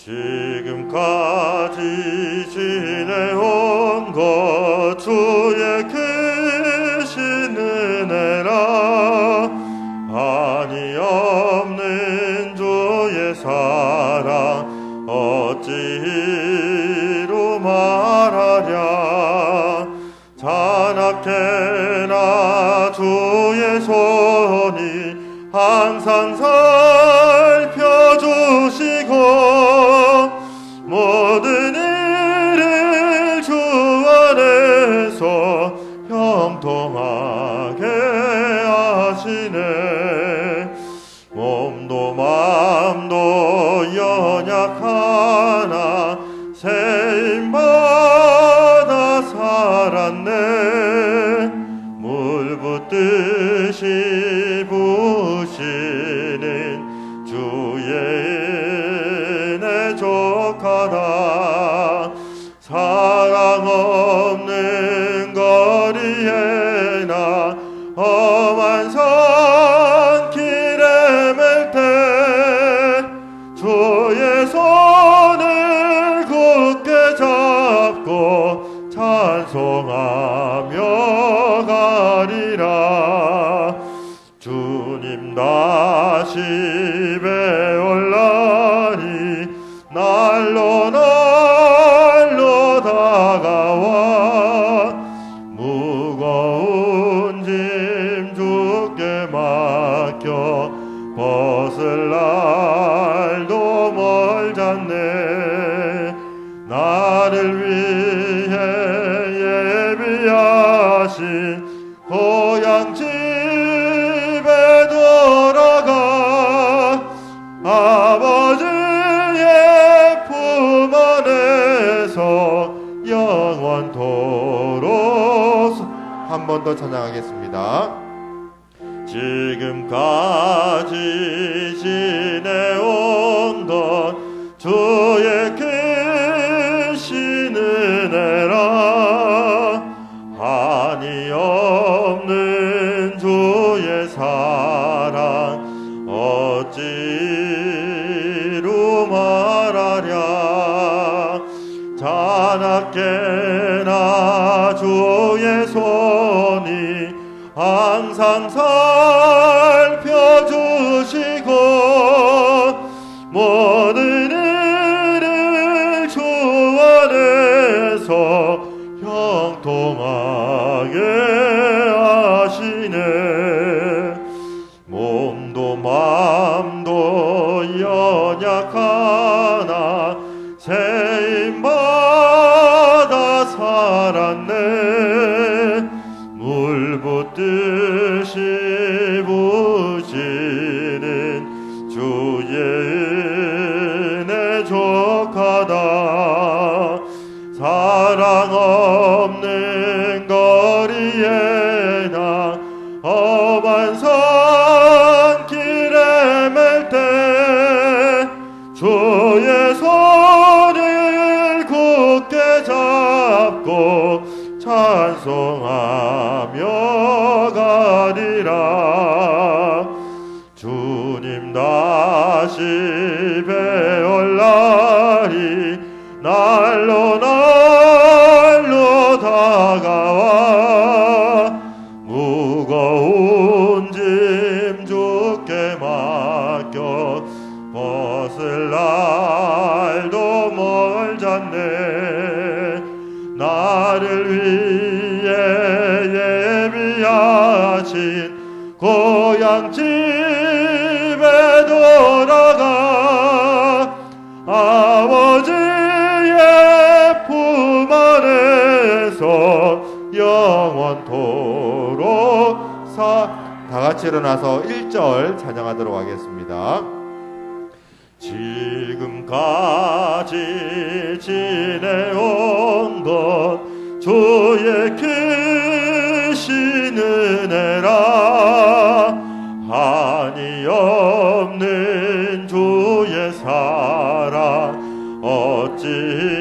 지금까지 지내온 것 주의 크신 은혜라. 한이 없는 주의 사랑 어찌로 말하랴. 자나깨나 주의 손이 항상 살펴주시고 모든 일을 주 안에서 형통하게 하시네. 몸도 마음도 연약하나 세임받아 살았네. 물 붓듯이 부시는 주의 은혜 족하다. 사랑 없는 거리에 나 험한 산길에 맬 때 주의 손을 굳게 잡고 찬송하며 가리라. 주님 다시 배울 날이 날로 날로 다가와 무거운 짐 주께 맡겨 벗을 날도 멀잖네. 나를 위해 예비하신 고향 집에 돌아가 아버지의 품 안에서 영원토록. 한 번 더 찬양하겠습니다. 지금까지 지내온 것 주의 크신 은혜라. 한이 없는 주의 사랑 어찌로 말하랴. 자나깨나 주의 손이 항상 살펴주시고 모든 일을 주 안에서 형통하게 하시네. 몸도 마음도 연약하나 세임받아 살았네. 물 붓듯이 부시는 주의 은혜 족하다. 사랑 없는 거리에 나 험한 산길에 맬 때 주의 손을 굳게 잡고 찬송하며 가리라. 주님 다시 배울 날이 날로 날로 다가와 무거운 짐 주께 맡겨 벗을 날도 멀잖네. 나를 위해 예비하신 고향 집에 돌아가 아버지의 품 안에서 영원토록 다 같이 일어나서 1절 찬양하도록 하겠습니다. 지금까지 지내온 것 주의 크신 은혜라. 한이 없는 주의 사랑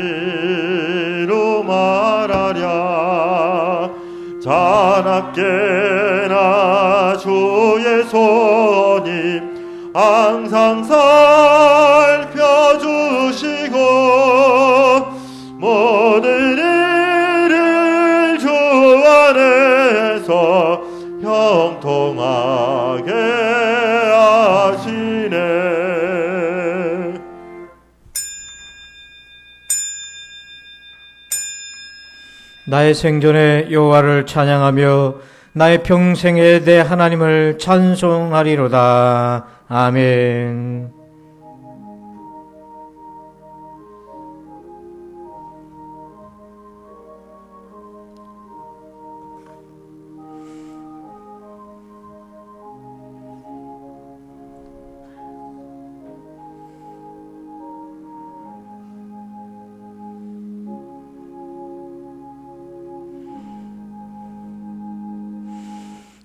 어찌로 말하랴. 자나깨나 주의 손이 항상 살펴주시고 모든 일을 주 안에서 형통하게 하시네. 나의 생전에 여호와를 찬양하며 나의 평생에 내 하나님을 찬송하리로다. 아멘.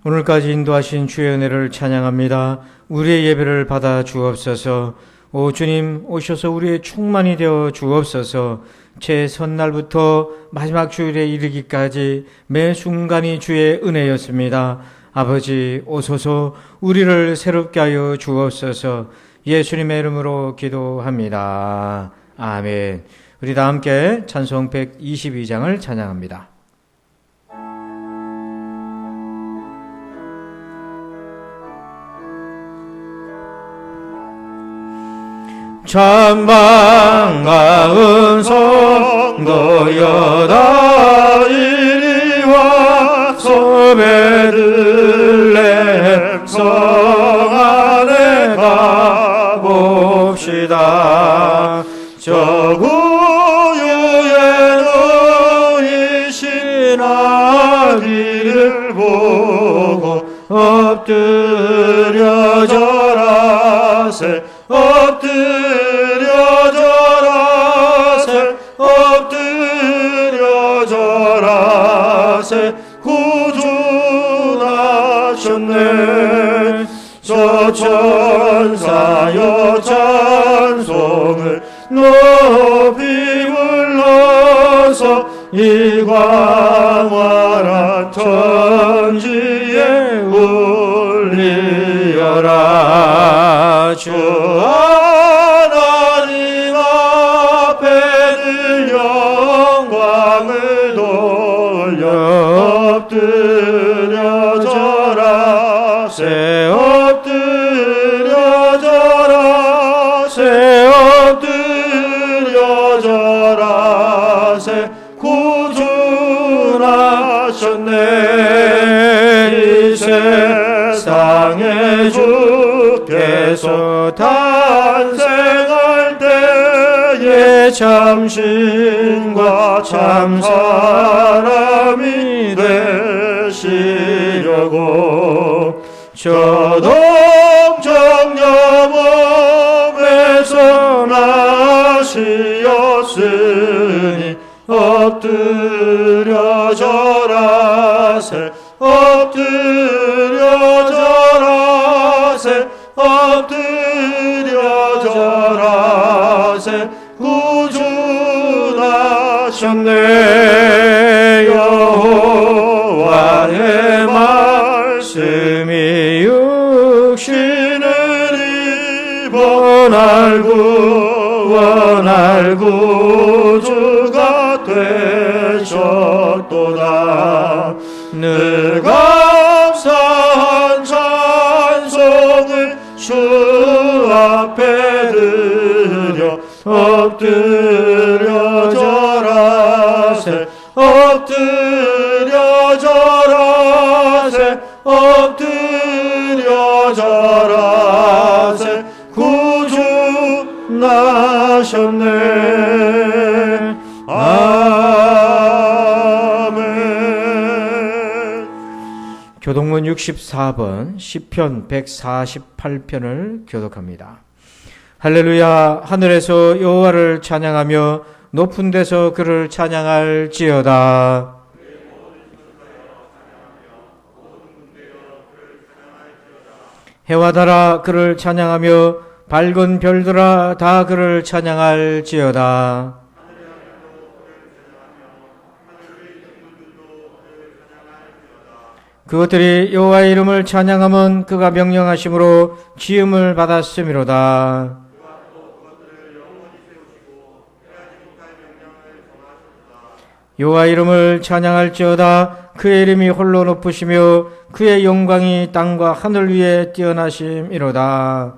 오늘까지 인도하신 주의 은혜를 찬양합니다. 우리의 예배를 받아 주옵소서. 오 주님, 오셔서 우리의 충만이 되어 주옵소서. 제 첫날부터 마지막 주일에 이르기까지 매 순간이 주의 은혜였습니다. 아버지, 오소서 우리를 새롭게 하여 주옵소서. 예수님의 이름으로 기도합니다. 아멘. 우리 다 함께 찬송 122장을 찬양합니다. 참 반가운 성도여다 이리 와서 베들레헴 성 안에 가봅시다. 저 구유에 놓이신 아기를 보고 엎드려 절하세. 엎드려 절하세. 엎드려 절하세. 구주 나셨네. 저 천사여 찬송을 높이 불러서 이 광활한 천지에 울리어라. 주 하나님 앞에 늘 영광을 돌려 엎드려 절하세. 엎드려 절하세. 엎드려 절하세. 구주 나셨네. 이 세상에 주께서 탄생할 때에 참신과 참사람이 되시려고 저동정녀 몸에서 나시었으니 엎드려 절하세. 엎드려 절하세. 엎드려 절하세. 구주 나셨네. 여호와의 말씀이 육신을 입어 날 구원할 구주가 되셨도다. 늘 감사한 찬송을 주 앞에 드려 엎드려 절하세. 엎드려 절하세. 엎드려 절하세. 구주 나셨네. 아멘. 교동문 64번 시편 148편을 교독합니다. 할렐루야. 하늘에서 여호와를 찬양하며 높은 데서 그를 찬양할지어다. 해와 달아 그를 찬양하며 밝은 별들아 다 그를 찬양할지어다. 그것들이 여호와의 이름을 찬양함은 그가 명령하심으로 지음을 받았음이로다. 여호와의 이름을 찬양할지어다. 그의 이름이 홀로 높으시며 그의 영광이 땅과 하늘 위에 뛰어나심이로다.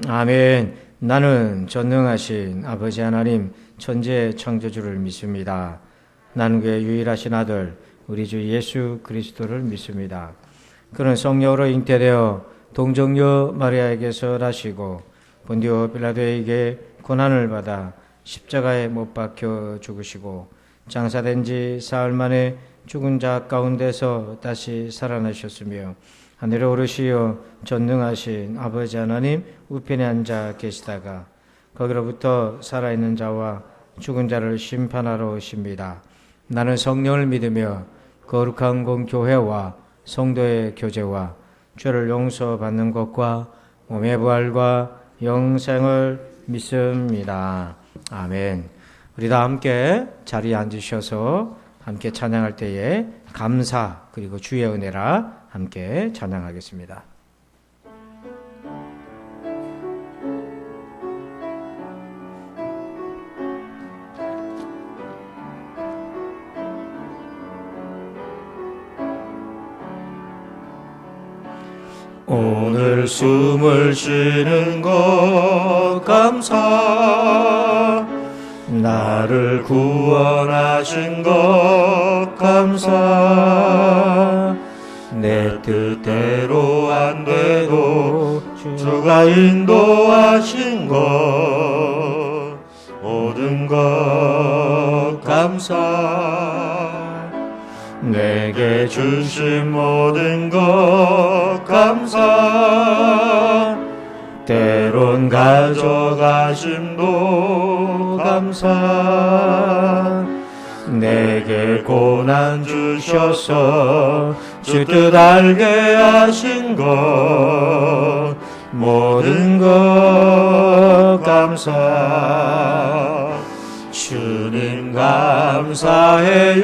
아멘. 나는 전능하신 아버지 하나님 천지의 창조주를 믿습니다. 나는 그의 유일하신 아들 우리 주 예수 그리스도를 믿습니다. 그는 성령으로 잉태되어 동정녀 마리아에게서 나시고 본디오 빌라도에게 고난을 받아 십자가에 못 박혀 죽으시고 장사된 지 사흘 만에 죽은 자 가운데서 다시 살아나셨으며 하늘에 오르시어 전능하신 아버지 하나님 우편에 앉아 계시다가 거기로부터 살아있는 자와 죽은 자를 심판하러 오십니다. 나는 성령을 믿으며 거룩한 공교회와 성도의 교제와 죄를 용서받는 것과 몸의 부활과 영생을 믿습니다. 아멘. 우리 다 함께 자리에 앉으셔서 함께 찬양할 때에 감사 그리고 주의 은혜라 함께 찬양하겠습니다. 오늘 숨을 쉬는 것 감사, 나를 구원하신 것 감사, 내 뜻대로 안 돼도 주가 인도하신 것 모든 것 감사, 내게 주신 모든 것 감사, 때론 가져가심도 감사, 내게 고난 주셔서 주 뜻 알게 하신 것 모든 것 감사. 주님 감사해요,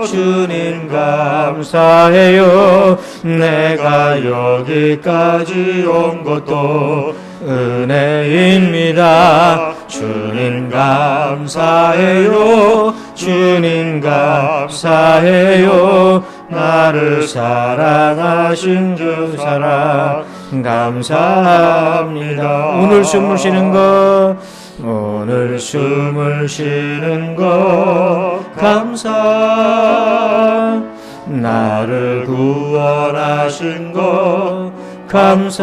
주님 감사해요. 내가 여기까지 온 것도 은혜입니다. 주님 감사해요, 주님 감사해요. 나를 사랑하신 주 사랑 감사합니다. 오늘 숨을 쉬는 것, 오늘 숨을 쉬는 것 감사, 나를 구원하신 것 감사,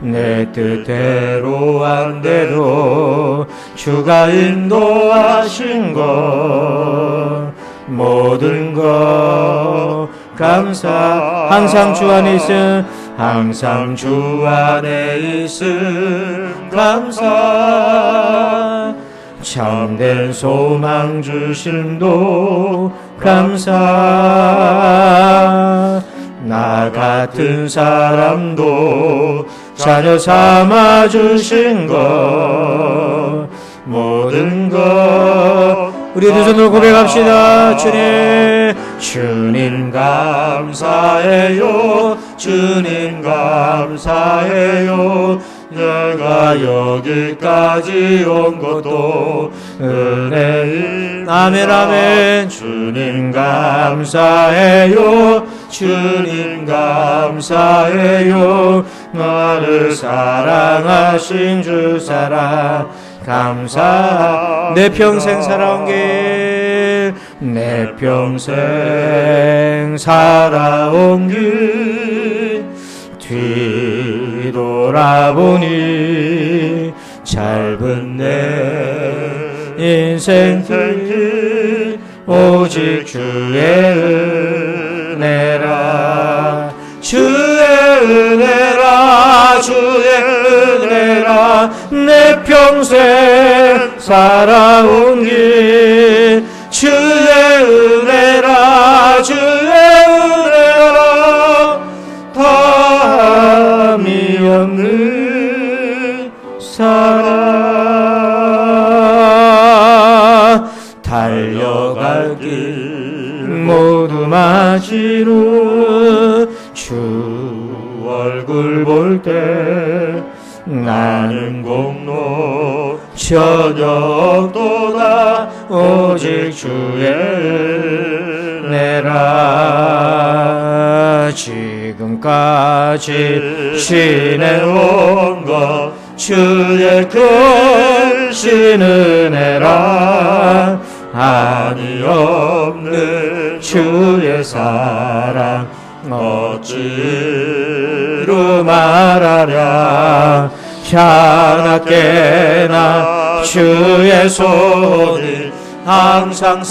내 뜻대로 안 돼도 주가 인도하신 것 모든 것 감사. 항상 주 안에 있음, 항상 주 안에 있음 감사, 참된 소망 주심도 감사, 나 같은 사람도 자녀 삼아 주신 것 모든 것. 우리 두 손으로 고백합시다. 주님 감사해요, 주님 감사해요. 내가 여기까지 온 것도 은혜인. 아멘 아멘. 주님 감사해요, 주님 감사해요. 나를 사랑하신 주 사랑 감사. 내 평생 살아온 길, 내 평생 살아온 길 뒤돌아보니 짧은 내 인생길 오직 주의 은혜라, 주의 은혜라, 주의 은혜라. 내 평생 살아온 길 주의 은혜라, 주의 은혜라. 다함이 없는 길 모두 마치루 주 얼굴 볼 때 나는 공로 저녁도다 오직 주의 은혜라 지금까지 지내온 것 주의 크신 은혜라 한이 없는 주의 사랑 어찌로 말하랴 하나께나 주의 손이 항상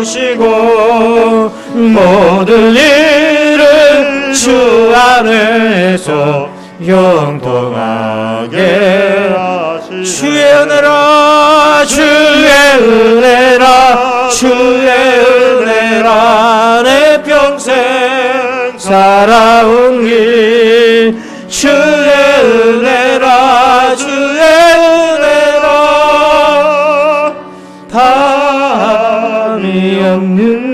살펴주시고 모든 일을 주 안에서 형통하게 주의 은혜라 주의 은혜라 주의 은혜라 내 평생 살아온 길 주의 은혜라 주의 은혜라 담이 없는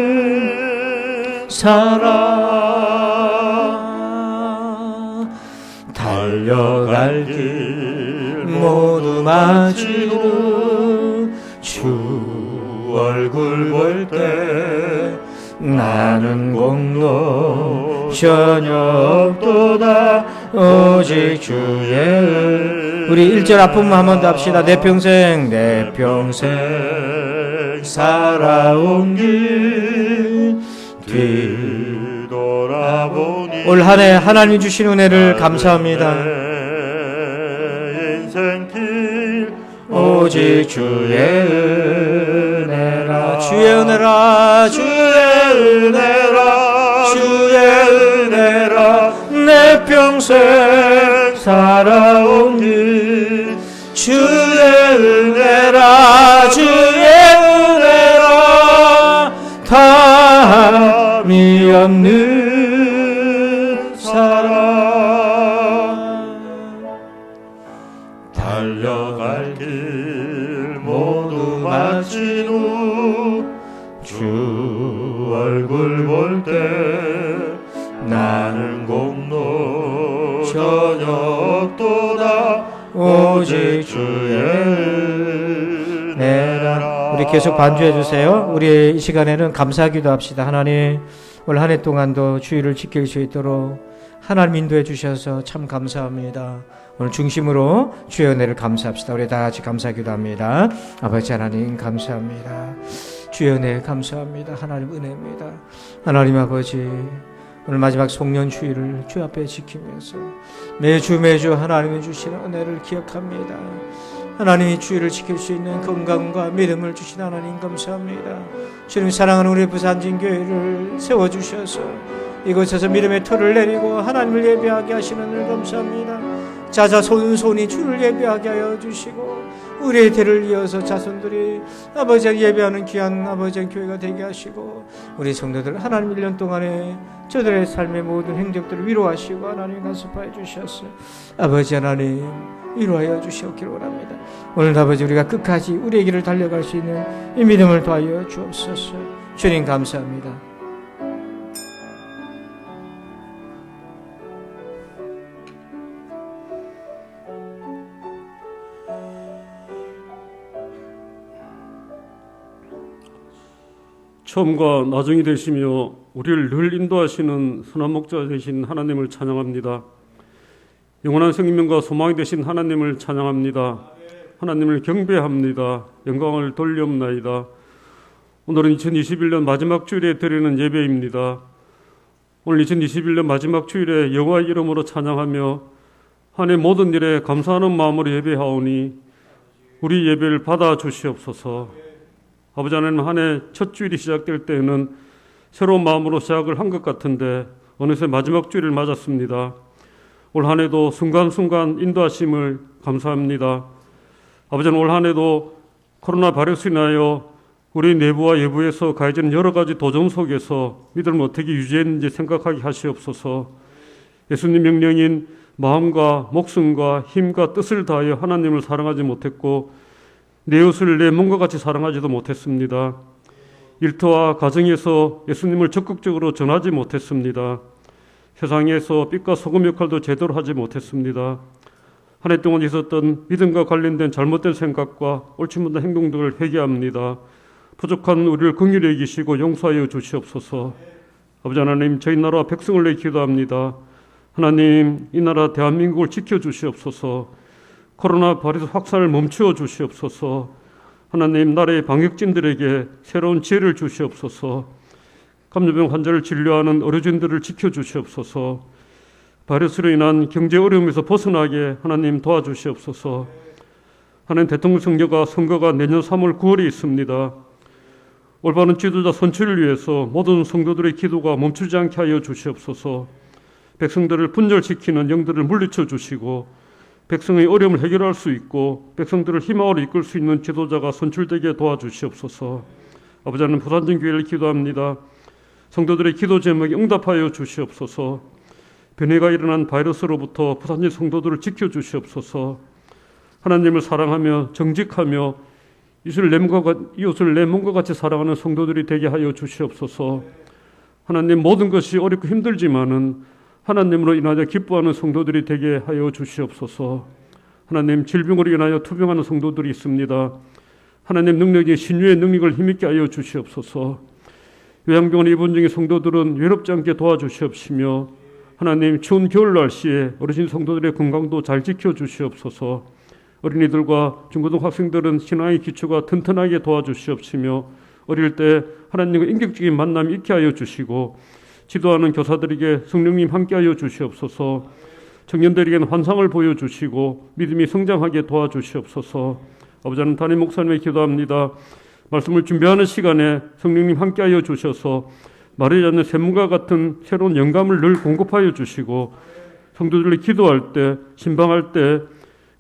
사랑 달려갈 길 모두 마치고 주 얼굴 볼 때 나는 공로 저녁도다 오직 주의 우리 1절 앞부분 한 번 더 합시다. 내 평생 살아온 길 뒤돌아보니 올 한 해 하나님이 주신 은혜를 감사합니다. 인생길 오직 주의 은혜라 주의 은혜라 주의 은혜라 주의 은혜라 내 평생 살아온 길 주의 은혜라 주의 은혜라 담이 없는 사랑 달려갈 길 모두 마친 후 주 얼굴 볼 때 나는 공로 저녁도다 오직 주의 은혜라. 우리 계속 반주해 주세요. 우리 이 시간에는 감사하기도 합시다. 하나님 올 한 해 동안도 주의를 지킬 수 있도록 하나님 인도해 주셔서 참 감사합니다. 오늘 중심으로 주의 은혜를 감사합시다. 우리 다 같이 감사하기도 합니다. 아버지 하나님 감사합니다. 주의 은혜 감사합니다. 하나님 은혜입니다. 하나님 아버지 오늘 마지막 송년 주일을 주 앞에 지키면서 매주 하나님이 주시는 은혜를 기억합니다. 하나님이 주의를 지킬 수 있는 건강과 믿음을 주신 하나님 감사합니다. 주님 사랑하는 우리 부산진교회를 세워주셔서 이곳에서 믿음의 터를 내리고 하나님을 예배하게 하시는 을 감사합니다. 자손이 주를 예배하게 하여 주시고 우리의 대를 이어서 자손들이 아버지를 예배하는 귀한 아버지의 교회가 되게 하시고 우리 성도들 하나님 1년 동안에 저들의 삶의 모든 행적들을 위로하시고 하나님 간섭하여 주셨어요. 아버지 하나님 위로하여 주시옵기를 원합니다. 오늘 아버지 우리가 끝까지 우리의 길을 달려갈 수 있는 이 믿음을 더하여 주옵소서. 주님 감사합니다. 처음과 나중이 되시며 우리를 늘 인도하시는 선한 목자 되신 하나님을 찬양합니다. 영원한 생명과 소망이 되신 하나님을 찬양합니다. 하나님을 경배합니다. 영광을 돌려옵나이다. 오늘은 2021년 마지막 주일에 드리는 예배입니다. 오늘 2021년 마지막 주일에 여호와의 이름으로 찬양하며 한 해 모든 일에 감사하는 마음으로 예배하오니 우리 예배를 받아 주시옵소서. 아버지 하나님 한 해 첫 주일이 시작될 때에는 새로운 마음으로 시작을 한 것 같은데 어느새 마지막 주일을 맞았습니다. 올 한 해도 순간순간 인도하심을 감사합니다. 아버지는 올 한 해도 코로나 바이러스로 인하여 우리 내부와 외부에서 가해지는 여러 가지 도전 속에서 믿음을 어떻게 유지했는지 생각하게 하시옵소서. 예수님 명령인 마음과 목숨과 힘과 뜻을 다하여 하나님을 사랑하지 못했고 내 이웃을 내 몸과 같이 사랑하지도 못했습니다. 일터와 가정에서 예수님을 적극적으로 전하지 못했습니다. 세상에서 빛과 소금 역할도 제대로 하지 못했습니다. 한 해 동안 있었던 믿음과 관련된 잘못된 생각과 옳지 못한 행동들을 회개합니다. 부족한 우리를 긍휼히 여기시고 용서하여 주시옵소서. 아버지 하나님, 저희 나라와 백성을 위해 기도합니다. 하나님, 이 나라 대한민국을 지켜주시옵소서. 코로나 바이러스 확산을 멈추어 주시옵소서. 하나님, 나라의 방역진들에게 새로운 지혜를 주시옵소서. 감염병 환자를 진료하는 의료진들을 지켜주시옵소서. 바이러스로 인한 경제 어려움에서 벗어나게 하나님 도와주시옵소서. 하나님, 대통령 선거가 내년 3월 9월에 있습니다. 올바른 지도자 선출을 위해서 모든 성도들의 기도가 멈추지 않게 하여 주시옵소서. 백성들을 분열시키는 영들을 물리쳐 주시고 백성의 어려움을 해결할 수 있고 백성들을 희망으로 이끌 수 있는 지도자가 선출되게 도와주시옵소서. 아버지 하나님, 부산전교회를 기도합니다. 성도들의 기도 제목에 응답하여 주시옵소서. 변이가 일어난 바이러스로부터 부산지 성도들을 지켜주시옵소서. 하나님을 사랑하며 정직하며 이웃을 내 몸과 같이 사랑하는 성도들이 되게 하여 주시옵소서. 하나님, 모든 것이 어렵고 힘들지만은 하나님으로 인하여 기뻐하는 성도들이 되게 하여 주시옵소서. 하나님, 질병으로 인하여 투병하는 성도들이 있습니다. 하나님, 능력이 신유의 능력을 힘있게 하여 주시옵소서. 요양병원에 입원 중인 성도들은 외롭지 않게 도와주시옵시며 하나님, 추운 겨울 날씨에 어르신 성도들의 건강도 잘 지켜주시옵소서. 어린이들과 중고등 학생들은 신앙의 기초가 튼튼하게 도와주시옵시며 어릴 때 하나님과 인격적인 만남이 있게 하여 주시고 지도하는 교사들에게 성령님 함께하여 주시옵소서. 청년들에게는 환상을 보여주시고 믿음이 성장하게 도와주시옵소서. 아버지 하나님, 담임 목사님에 기도합니다. 말씀을 준비하는 시간에 성령님 함께하여 주셔서 말하지 않는 샘물과 같은 새로운 영감을 늘 공급하여 주시고 성도들이 기도할 때, 신방할 때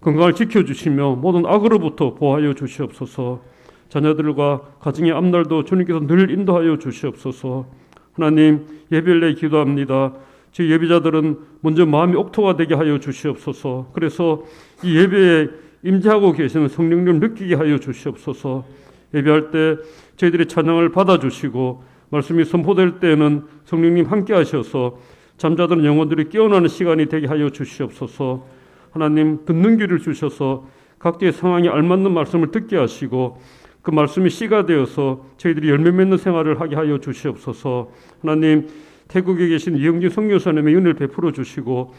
건강을 지켜주시며 모든 악으로부터 보호하여 주시옵소서. 자녀들과 가정의 앞날도 주님께서 늘 인도하여 주시옵소서. 하나님, 예배를 내 기도합니다. 제 예배자들은 먼저 마음이 옥토가 되게 하여 주시옵소서. 그래서 이 예배에 임재하고 계시는 성령님을 느끼게 하여 주시옵소서. 예배할 때 저희들이 찬양을 받아주시고 말씀이 선포될 때에는 성령님 함께 하셔서 잠자던 영혼들이 깨어나는 시간이 되게 하여 주시옵소서. 하나님, 듣는 귀를 주셔서 각자의 상황에 알맞는 말씀을 듣게 하시고 그 말씀이 씨가 되어서 저희들이 열매 맺는 생활을 하게 하여 주시옵소서. 하나님, 태국에 계신 이영진 선교사님의 은혜를 베풀어 주시고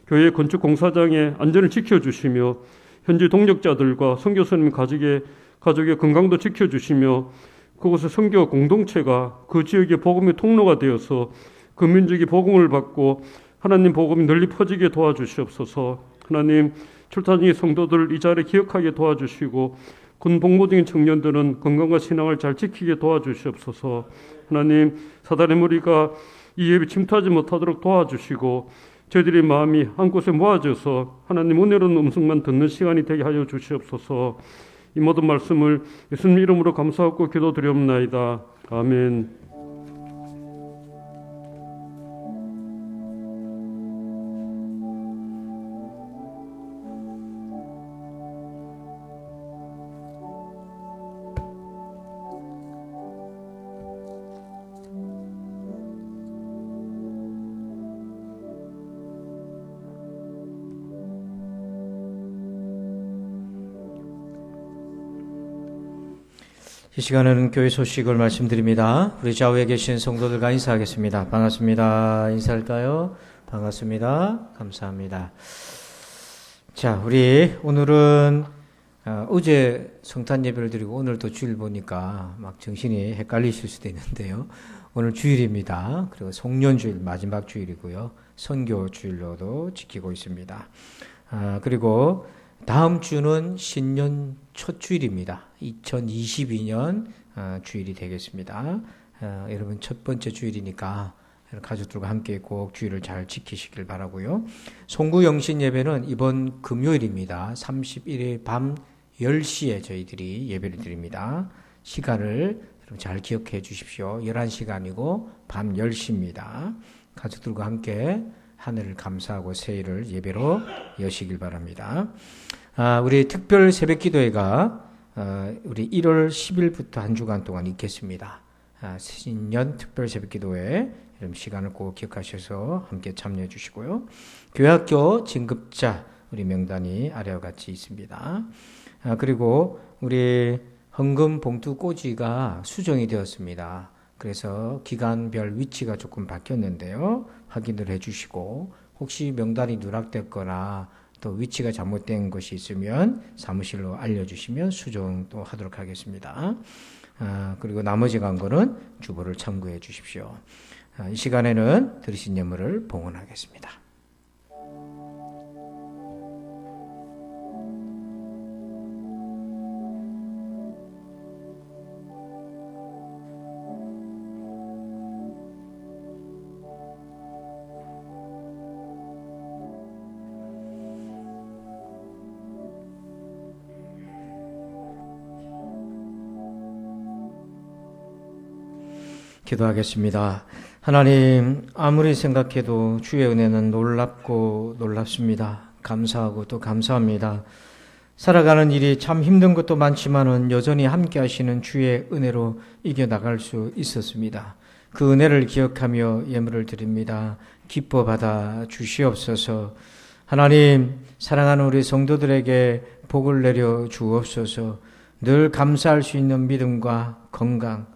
교회 건축 공사장의 안전을 지켜주시며 현지 동력자들과 선교사님 가족의 건강도 지켜주시며 그곳의 선교 공동체가 그 지역의 복음의 통로가 되어서 그 민족이 복음을 받고 하나님 복음이 널리 퍼지게 도와주시옵소서. 하나님, 출타 중의 성도들 이 자리에 기억하게 도와주시고 군 복무 중인 청년들은 건강과 신앙을 잘 지키게 도와주시옵소서. 하나님, 사단의 무리가 이 예배 침투하지 못하도록 도와주시고 저희들의 마음이 한 곳에 모아져서 하나님 은혜로운 음성만 듣는 시간이 되게 하여 주시옵소서. 이 모든 말씀을 예수님 이름으로 감사하고 기도드리옵나이다. 아멘. 이 시간에는 교회 소식을 말씀드립니다. 우리 좌우에 계신 성도들과 인사하겠습니다. 반갑습니다. 인사할까요? 반갑습니다. 감사합니다. 자, 우리 오늘은 어제 성탄 예배를 드리고 오늘 또 주일 보니까 막 정신이 헷갈리실 수도 있는데요. 오늘 주일입니다. 그리고 송년주일 마지막 주일이고요. 선교 주일로도 지키고 있습니다. 그리고 다음 주는 신년 첫 주일입니다. 2022년 주일이 되겠습니다. 여러분 첫 번째 주일이니까 가족들과 함께 꼭 주일을 잘 지키시길 바라고요. 송구영신 예배는 이번 금요일입니다. 31일 밤 10시에 저희들이 예배를 드립니다. 시간을 잘 기억해 주십시오. 11시간이고 밤 10시입니다. 가족들과 함께 하늘을 감사하고 새해를 예배로 여시길 바랍니다. 우리 특별 새벽기도회가 우리 1월 10일부터 한 주간 동안 있겠습니다. 신년 특별 새벽기도회 이런 시간을 꼭 기억하셔서 함께 참여해 주시고요. 교회학교 진급자 우리 명단이 아래와 같이 있습니다. 그리고 우리 헌금 봉투 꽂이가 수정이 되었습니다. 그래서 기간별 위치가 조금 바뀌었는데요. 확인을 해 주시고 혹시 명단이 누락됐거나 또 위치가 잘못된 것이 있으면 사무실로 알려주시면 수정도 하도록 하겠습니다. 그리고 나머지 광고는 주보를 참고해 주십시오. 이 시간에는 들으신 예물을 봉헌하겠습니다. 기도하겠습니다. 하나님, 아무리 생각해도 주의 은혜는 놀랍고 놀랍습니다. 감사하고 또 감사합니다. 살아가는 일이 참 힘든 것도 많지만은 여전히 함께 하시는 주의 은혜로 이겨나갈 수 있었습니다. 그 은혜를 기억하며 예물을 드립니다. 기뻐 받아 주시옵소서. 하나님, 사랑하는 우리 성도들에게 복을 내려 주옵소서. 늘 감사할 수 있는 믿음과 건강,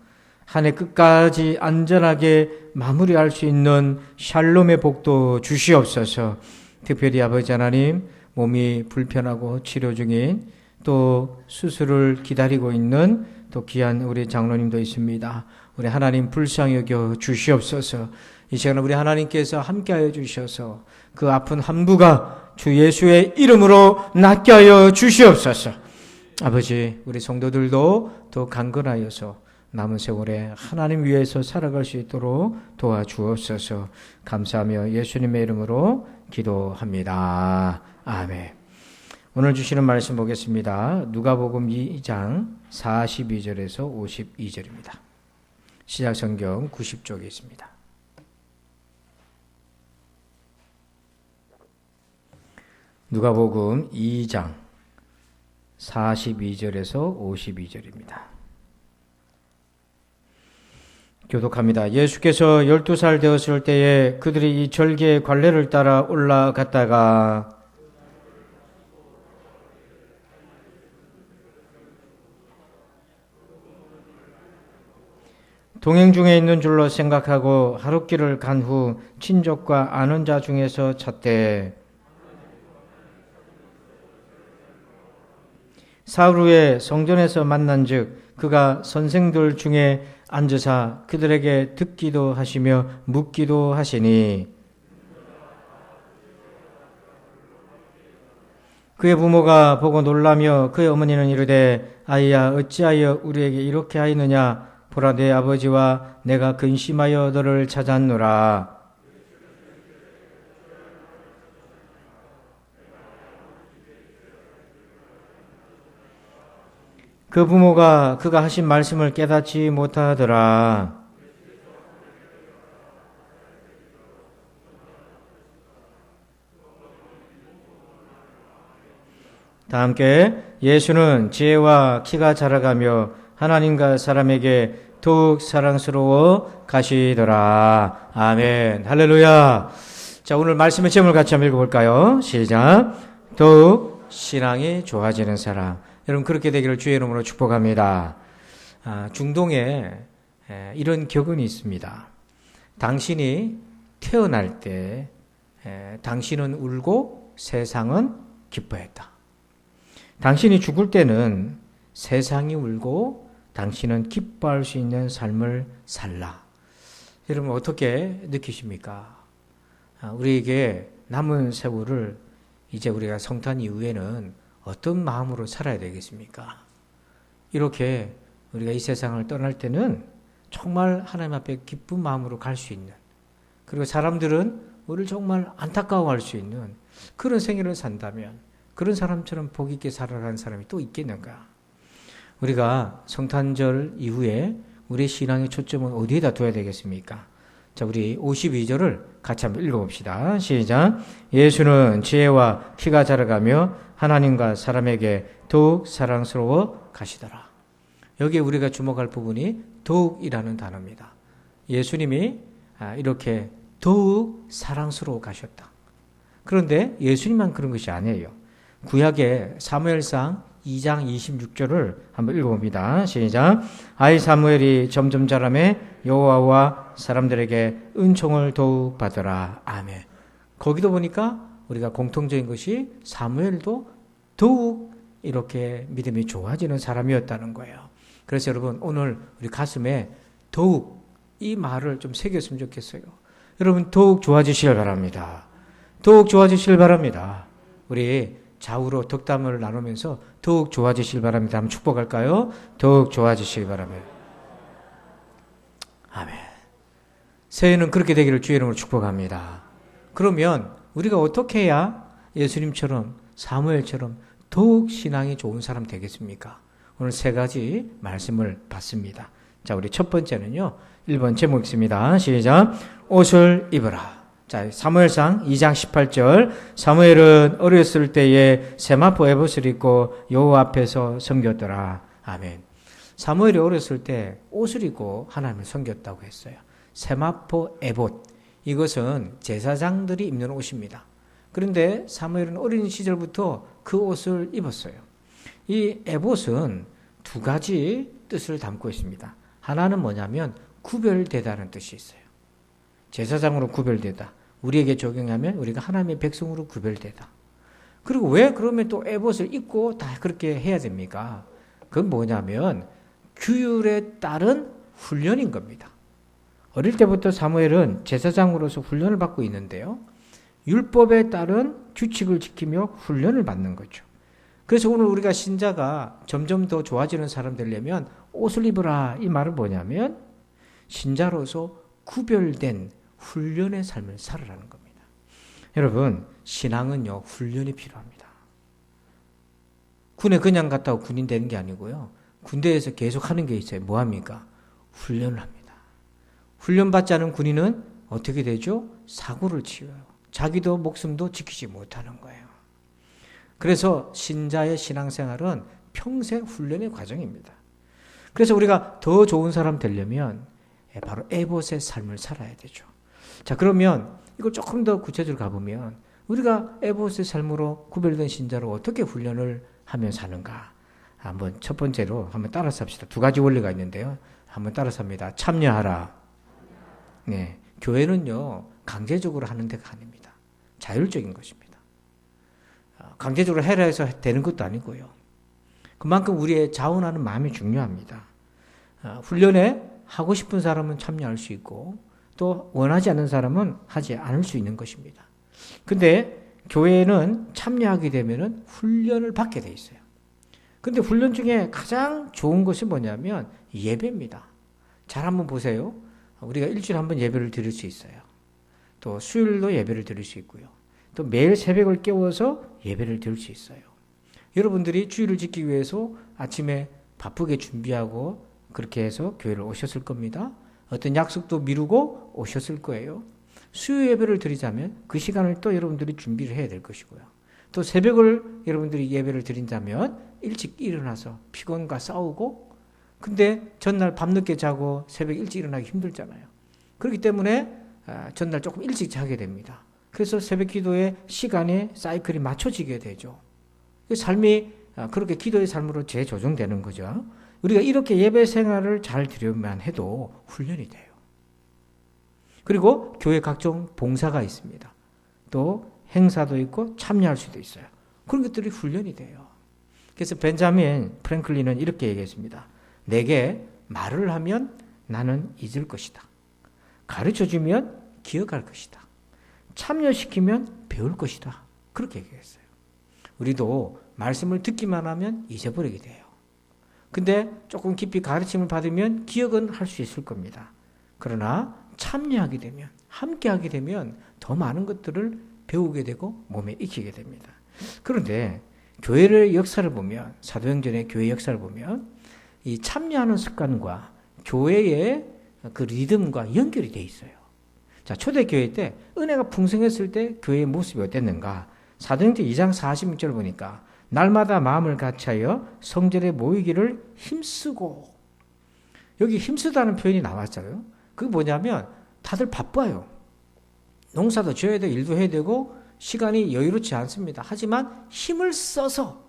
한 해 끝까지 안전하게 마무리할 수 있는 샬롬의 복도 주시옵소서. 특별히 아버지 하나님, 몸이 불편하고 치료 중인 또 수술을 기다리고 있는 또 귀한 우리 장로님도 있습니다. 우리 하나님 불쌍히 여겨 주시옵소서. 이 시간 우리 하나님께서 함께하여 주셔서 그 아픈 한부가 주 예수의 이름으로 낫게 하여 주시옵소서. 아버지, 우리 성도들도 더 강건하여서 남은 세월에 하나님 위해서 살아갈 수 있도록 도와주옵소서. 감사하며 예수님의 이름으로 기도합니다. 아멘. 오늘 주시는 말씀 보겠습니다. 누가복음 2장 42절에서 52절입니다. 시작성경 90쪽에 있습니다. 누가복음 2장 42절에서 52절입니다. 교독합니다. 예수께서 12살 되었을 때에 그들이 이 절기의 관례를 따라 올라갔다가 동행 중에 있는 줄로 생각하고 하룻길을 간 후 친족과 아는 자 중에서 찾되 사흘 후에 성전에서 만난즉 그가 선생들 중에 앉으사 그들에게 듣기도 하시며 묻기도 하시니 그의 부모가 보고 놀라며 그의 어머니는 이르되 아이야 어찌하여 우리에게 이렇게 하였느냐 보라 내 아버지와 내가 근심하여 너를 찾았노라. 그 부모가 그가 하신 말씀을 깨닫지 못하더라. 다 함께 예수는 지혜와 키가 자라가며 하나님과 사람에게 더욱 사랑스러워 가시더라. 아멘. 할렐루야. 자, 오늘 말씀의 제목을 같이 한번 읽어볼까요? 시작. 더욱 신앙이 좋아지는 사람. 여러분 그렇게 되기를 주의 이름으로 축복합니다. 중동에 이런 격언이 있습니다. 당신이 태어날 때 당신은 울고 세상은 기뻐했다. 당신이 죽을 때는 세상이 울고 당신은 기뻐할 수 있는 삶을 살라. 여러분 어떻게 느끼십니까? 우리에게 남은 세월을 이제 우리가 성탄 이후에는 어떤 마음으로 살아야 되겠습니까? 이렇게 우리가 이 세상을 떠날 때는 정말 하나님 앞에 기쁜 마음으로 갈 수 있는, 그리고 사람들은 우리를 정말 안타까워할 수 있는 그런 생애를 산다면 그런 사람처럼 복 있게 살아가는 사람이 또 있겠는가? 우리가 성탄절 이후에 우리의 신앙의 초점은 어디에다 둬야 되겠습니까? 자, 우리 52절을 같이 한번 읽어봅시다. 시작. 예수는 지혜와 키가 자라가며 하나님과 사람에게 더욱 사랑스러워 가시더라. 여기에 우리가 주목할 부분이 더욱이라는 단어입니다. 예수님이 이렇게 더욱 사랑스러워 가셨다. 그런데 예수님만 그런 것이 아니에요. 구약의 사무엘상 2장 26절을 한번 읽어봅니다. 시작. 아이 사무엘이 점점 자라매 여호와와 사람들에게 은총을 더욱 받으라. 아멘. 거기도 보니까 우리가 공통적인 것이 사무엘도 더욱 이렇게 믿음이 좋아지는 사람이었다는 거예요. 그래서 여러분 오늘 우리 가슴에 더욱 이 말을 좀 새겼으면 좋겠어요. 여러분 더욱 좋아지시길 바랍니다. 더욱 좋아지시길 바랍니다. 우리 좌우로 덕담을 나누면서 더욱 좋아지시길 바랍니다. 한번 축복할까요? 더욱 좋아지시길 바랍니다. 아멘. 새해는 그렇게 되기를 주의 이름으로 축복합니다. 그러면 우리가 어떻게 해야 예수님처럼 사무엘처럼 더욱 신앙이 좋은 사람 되겠습니까? 오늘 세 가지 말씀을 받습니다. 자, 우리 첫 번째는요. 1번 제목 읽습니다. 시작. 옷을 입어라. 자, 사무엘상 2장 18절. 사무엘은 어렸을 때에 세마포 에봇을 입고 여호와 앞에서 섬겼더라. 아멘. 사무엘이 어렸을 때 옷을 입고 하나님을 섬겼다고 했어요. 세마포 에봇. 이것은 제사장들이 입는 옷입니다. 그런데 사무엘은 어린 시절부터 그 옷을 입었어요. 이 에봇은 두 가지 뜻을 담고 있습니다. 하나는 뭐냐면 구별되다는 뜻이 있어요. 제사장으로 구별되다. 우리에게 적용하면 우리가 하나님의 백성으로 구별되다. 그리고 왜 그러면 또 에봇을 입고 다 그렇게 해야 됩니까? 그건 뭐냐면 규율에 따른 훈련인 겁니다. 어릴 때부터 사무엘은 제사장으로서 훈련을 받고 있는데요. 율법에 따른 규칙을 지키며 훈련을 받는 거죠. 그래서 오늘 우리가 신자가 점점 더 좋아지는 사람 되려면 옷을 입으라. 이 말은 뭐냐면 신자로서 구별된 훈련의 삶을 살아라는 겁니다. 여러분, 신앙은요, 훈련이 필요합니다. 군에 그냥 갔다고 군인 되는 게 아니고요. 군대에서 계속 하는 게 있어요. 뭐 합니까? 훈련을 합니다. 훈련받지 않은 군인은 어떻게 되죠? 사고를 치어요. 자기도 목숨도 지키지 못하는 거예요. 그래서 신자의 신앙생활은 평생 훈련의 과정입니다. 그래서 우리가 더 좋은 사람 되려면 바로 에봇의 삶을 살아야 되죠. 자, 그러면 이걸 조금 더 구체적으로 가보면 우리가 에봇의 삶으로 구별된 신자로 어떻게 훈련을 하며 사는가? 한번 첫 번째로 한번 따라서 합시다. 두 가지 원리가 있는데요. 한번 따라서 합니다. 참여하라. 네, 교회는요 강제적으로 하는 데가 아닙니다. 자율적인 것입니다. 강제적으로 해라 해서 되는 것도 아니고요. 그만큼 우리의 자원하는 마음이 중요합니다. 훈련에 하고 싶은 사람은 참여할 수 있고 또 원하지 않는 사람은 하지 않을 수 있는 것입니다. 근데 교회는 참여하게 되면은 훈련을 받게 돼 있어요. 근데 훈련 중에 가장 좋은 것이 뭐냐면 예배입니다. 잘 한번 보세요. 우리가 일주일에 한 번 예배를 드릴 수 있어요. 또 수요일도 예배를 드릴 수 있고요. 또 매일 새벽을 깨워서 예배를 드릴 수 있어요. 여러분들이 주일을 지키기 위해서 아침에 바쁘게 준비하고 그렇게 해서 교회를 오셨을 겁니다. 어떤 약속도 미루고 오셨을 거예요. 수요 예배를 드리자면 그 시간을 또 여러분들이 준비를 해야 될 것이고요. 또 새벽을 여러분들이 예배를 드린다면 일찍 일어나서 피곤과 싸우고 근데 전날 밤늦게 자고 새벽 일찍 일어나기 힘들잖아요. 그렇기 때문에 전날 조금 일찍 자게 됩니다. 그래서 새벽 기도의 시간에 사이클이 맞춰지게 되죠. 삶이 그렇게 기도의 삶으로 재조정되는 거죠. 우리가 이렇게 예배 생활을 잘 드리면 해도 훈련이 돼요. 그리고 교회 각종 봉사가 있습니다. 또 행사도 있고 참여할 수도 있어요. 그런 것들이 훈련이 돼요. 그래서 벤자민 프랭클린은 이렇게 얘기했습니다. 내게 말을 하면 나는 잊을 것이다. 가르쳐주면 기억할 것이다. 참여시키면 배울 것이다. 그렇게 얘기했어요. 우리도 말씀을 듣기만 하면 잊어버리게 돼요. 근데 조금 깊이 가르침을 받으면 기억은 할 수 있을 겁니다. 그러나 참여하게 되면, 함께하게 되면 더 많은 것들을 배우게 되고 몸에 익히게 됩니다. 그런데 교회의 역사를 보면, 사도행전의 교회 역사를 보면 이 참여하는 습관과 교회의 그 리듬과 연결이 돼 있어요. 자, 초대교회 때 은혜가 풍성했을 때 교회의 모습이 어땠는가? 사도행전 2장 46절 보니까 날마다 마음을 같이하여 성전에 모이기를 힘쓰고. 여기 힘쓰다는 표현이 나왔잖아요. 그게 뭐냐면 다들 바빠요. 농사도 지어야 되고 일도 해야 되고 시간이 여유롭지 않습니다. 하지만 힘을 써서,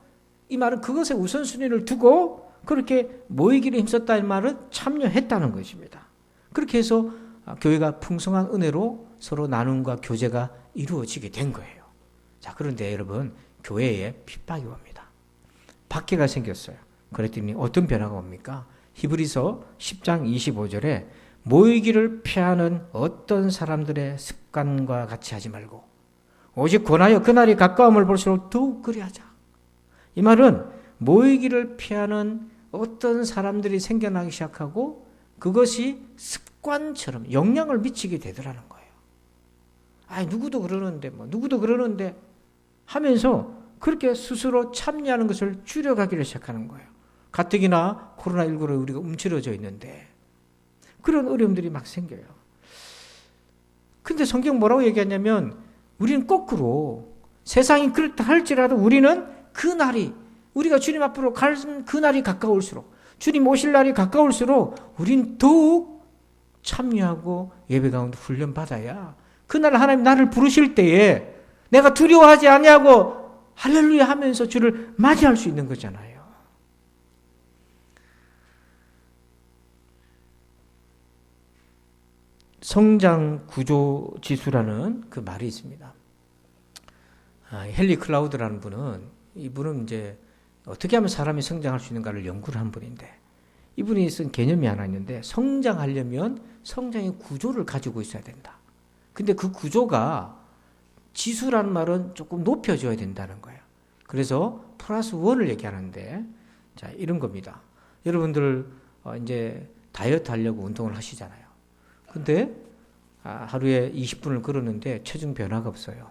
이 말은 그것에 우선순위를 두고 그렇게 모이기를 힘썼다는 말은 참여했다는 것입니다. 그렇게 해서 교회가 풍성한 은혜로 서로 나눔과 교제가 이루어지게 된 거예요. 자, 그런데 여러분, 교회에 핍박이 옵니다. 박해가 생겼어요. 그랬더니 어떤 변화가 옵니까? 히브리서 10장 25절에 모이기를 피하는 어떤 사람들의 습관과 같이 하지 말고 오직 권하여 그날이 가까움을 볼수록 더욱 그리하자. 이 말은 모이기를 피하는 어떤 사람들이 생겨나기 시작하고 그것이 습관처럼 영향을 미치게 되더라는 거예요. 누구도 그러는데 하면서 그렇게 스스로 참여하는 것을 줄여가기를 시작하는 거예요. 가뜩이나 코로나19로 우리가 움츠러져 있는데 그런 어려움들이 막 생겨요. 근데 성경 뭐라고 얘기하냐면 우리는 거꾸로 세상이 그렇다 할지라도 우리는 그날이, 우리가 주님 앞으로 갈 그날이 가까울수록, 주님 오실 날이 가까울수록 우린 더욱 참여하고 예배 가운데 훈련 받아야 그날 하나님 나를 부르실 때에 내가 두려워하지 아니하고 할렐루야 하면서 주를 맞이할 수 있는 거잖아요. 성장 구조 지수라는 그 말이 있습니다. 헨리 클라우드라는 이분은 이제 어떻게 하면 사람이 성장할 수 있는가를 연구를 한 분인데, 이분이 쓴 개념이 하나 있는데, 성장하려면 성장의 구조를 가지고 있어야 된다. 근데 그 구조가 지수라는 말은 조금 높여줘야 된다는 거예요. 그래서 플러스 1을 얘기하는데, 자, 이런 겁니다. 여러분들 이제 다이어트 하려고 운동을 하시잖아요. 근데 하루에 20분을 걸었는데 체중 변화가 없어요.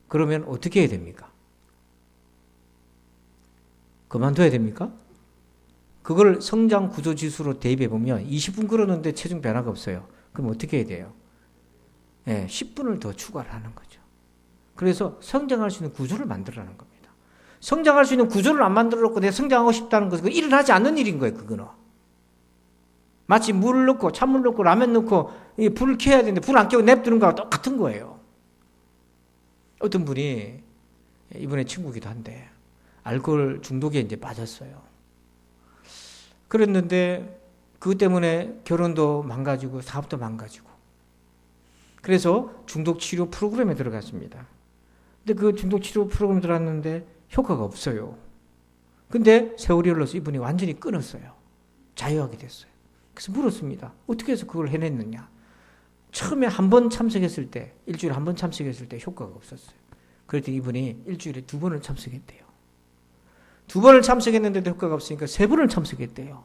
그러면 어떻게 해야 됩니까? 그만둬야 됩니까? 그걸 성장 구조 지수로 대입해 보면 20분 걸었는데 체중 변화가 없어요. 그럼 어떻게 해야 돼요? 10분을 더 추가를 하는 거죠. 그래서 성장할 수 있는 구조를 만들라는 겁니다. 성장할 수 있는 구조를 안 만들어 놓고 내가 성장하고 싶다는 것은 일어나지 않는 일인 거예요. 그거는. 마치 물을 넣고 찬물 넣고 라면 넣고 불을 켜야 되는데 불 안 켜고 냅두는 거와 똑같은 거예요. 어떤 분이 이번에 친구기도 한데 알코올 중독에 이제 빠졌어요. 그랬는데 그것 때문에 결혼도 망가지고 사업도 망가지고, 그래서 중독 치료 프로그램에 들어갔습니다. 근데 그 중독 치료 프로그램 들어갔는데 효과가 없어요. 근데 세월이 흘러서 이분이 완전히 끊었어요. 자유하게 됐어요. 그래서 물었습니다. 어떻게 해서 그걸 해냈느냐? 처음에 한 번 참석했을 때, 일주일에 한 번 참석했을 때 효과가 없었어요. 그랬더니 이분이 일주일에 2번을 참석했대요. 2번을 참석했는데도 효과가 없으니까 3번을 참석했대요.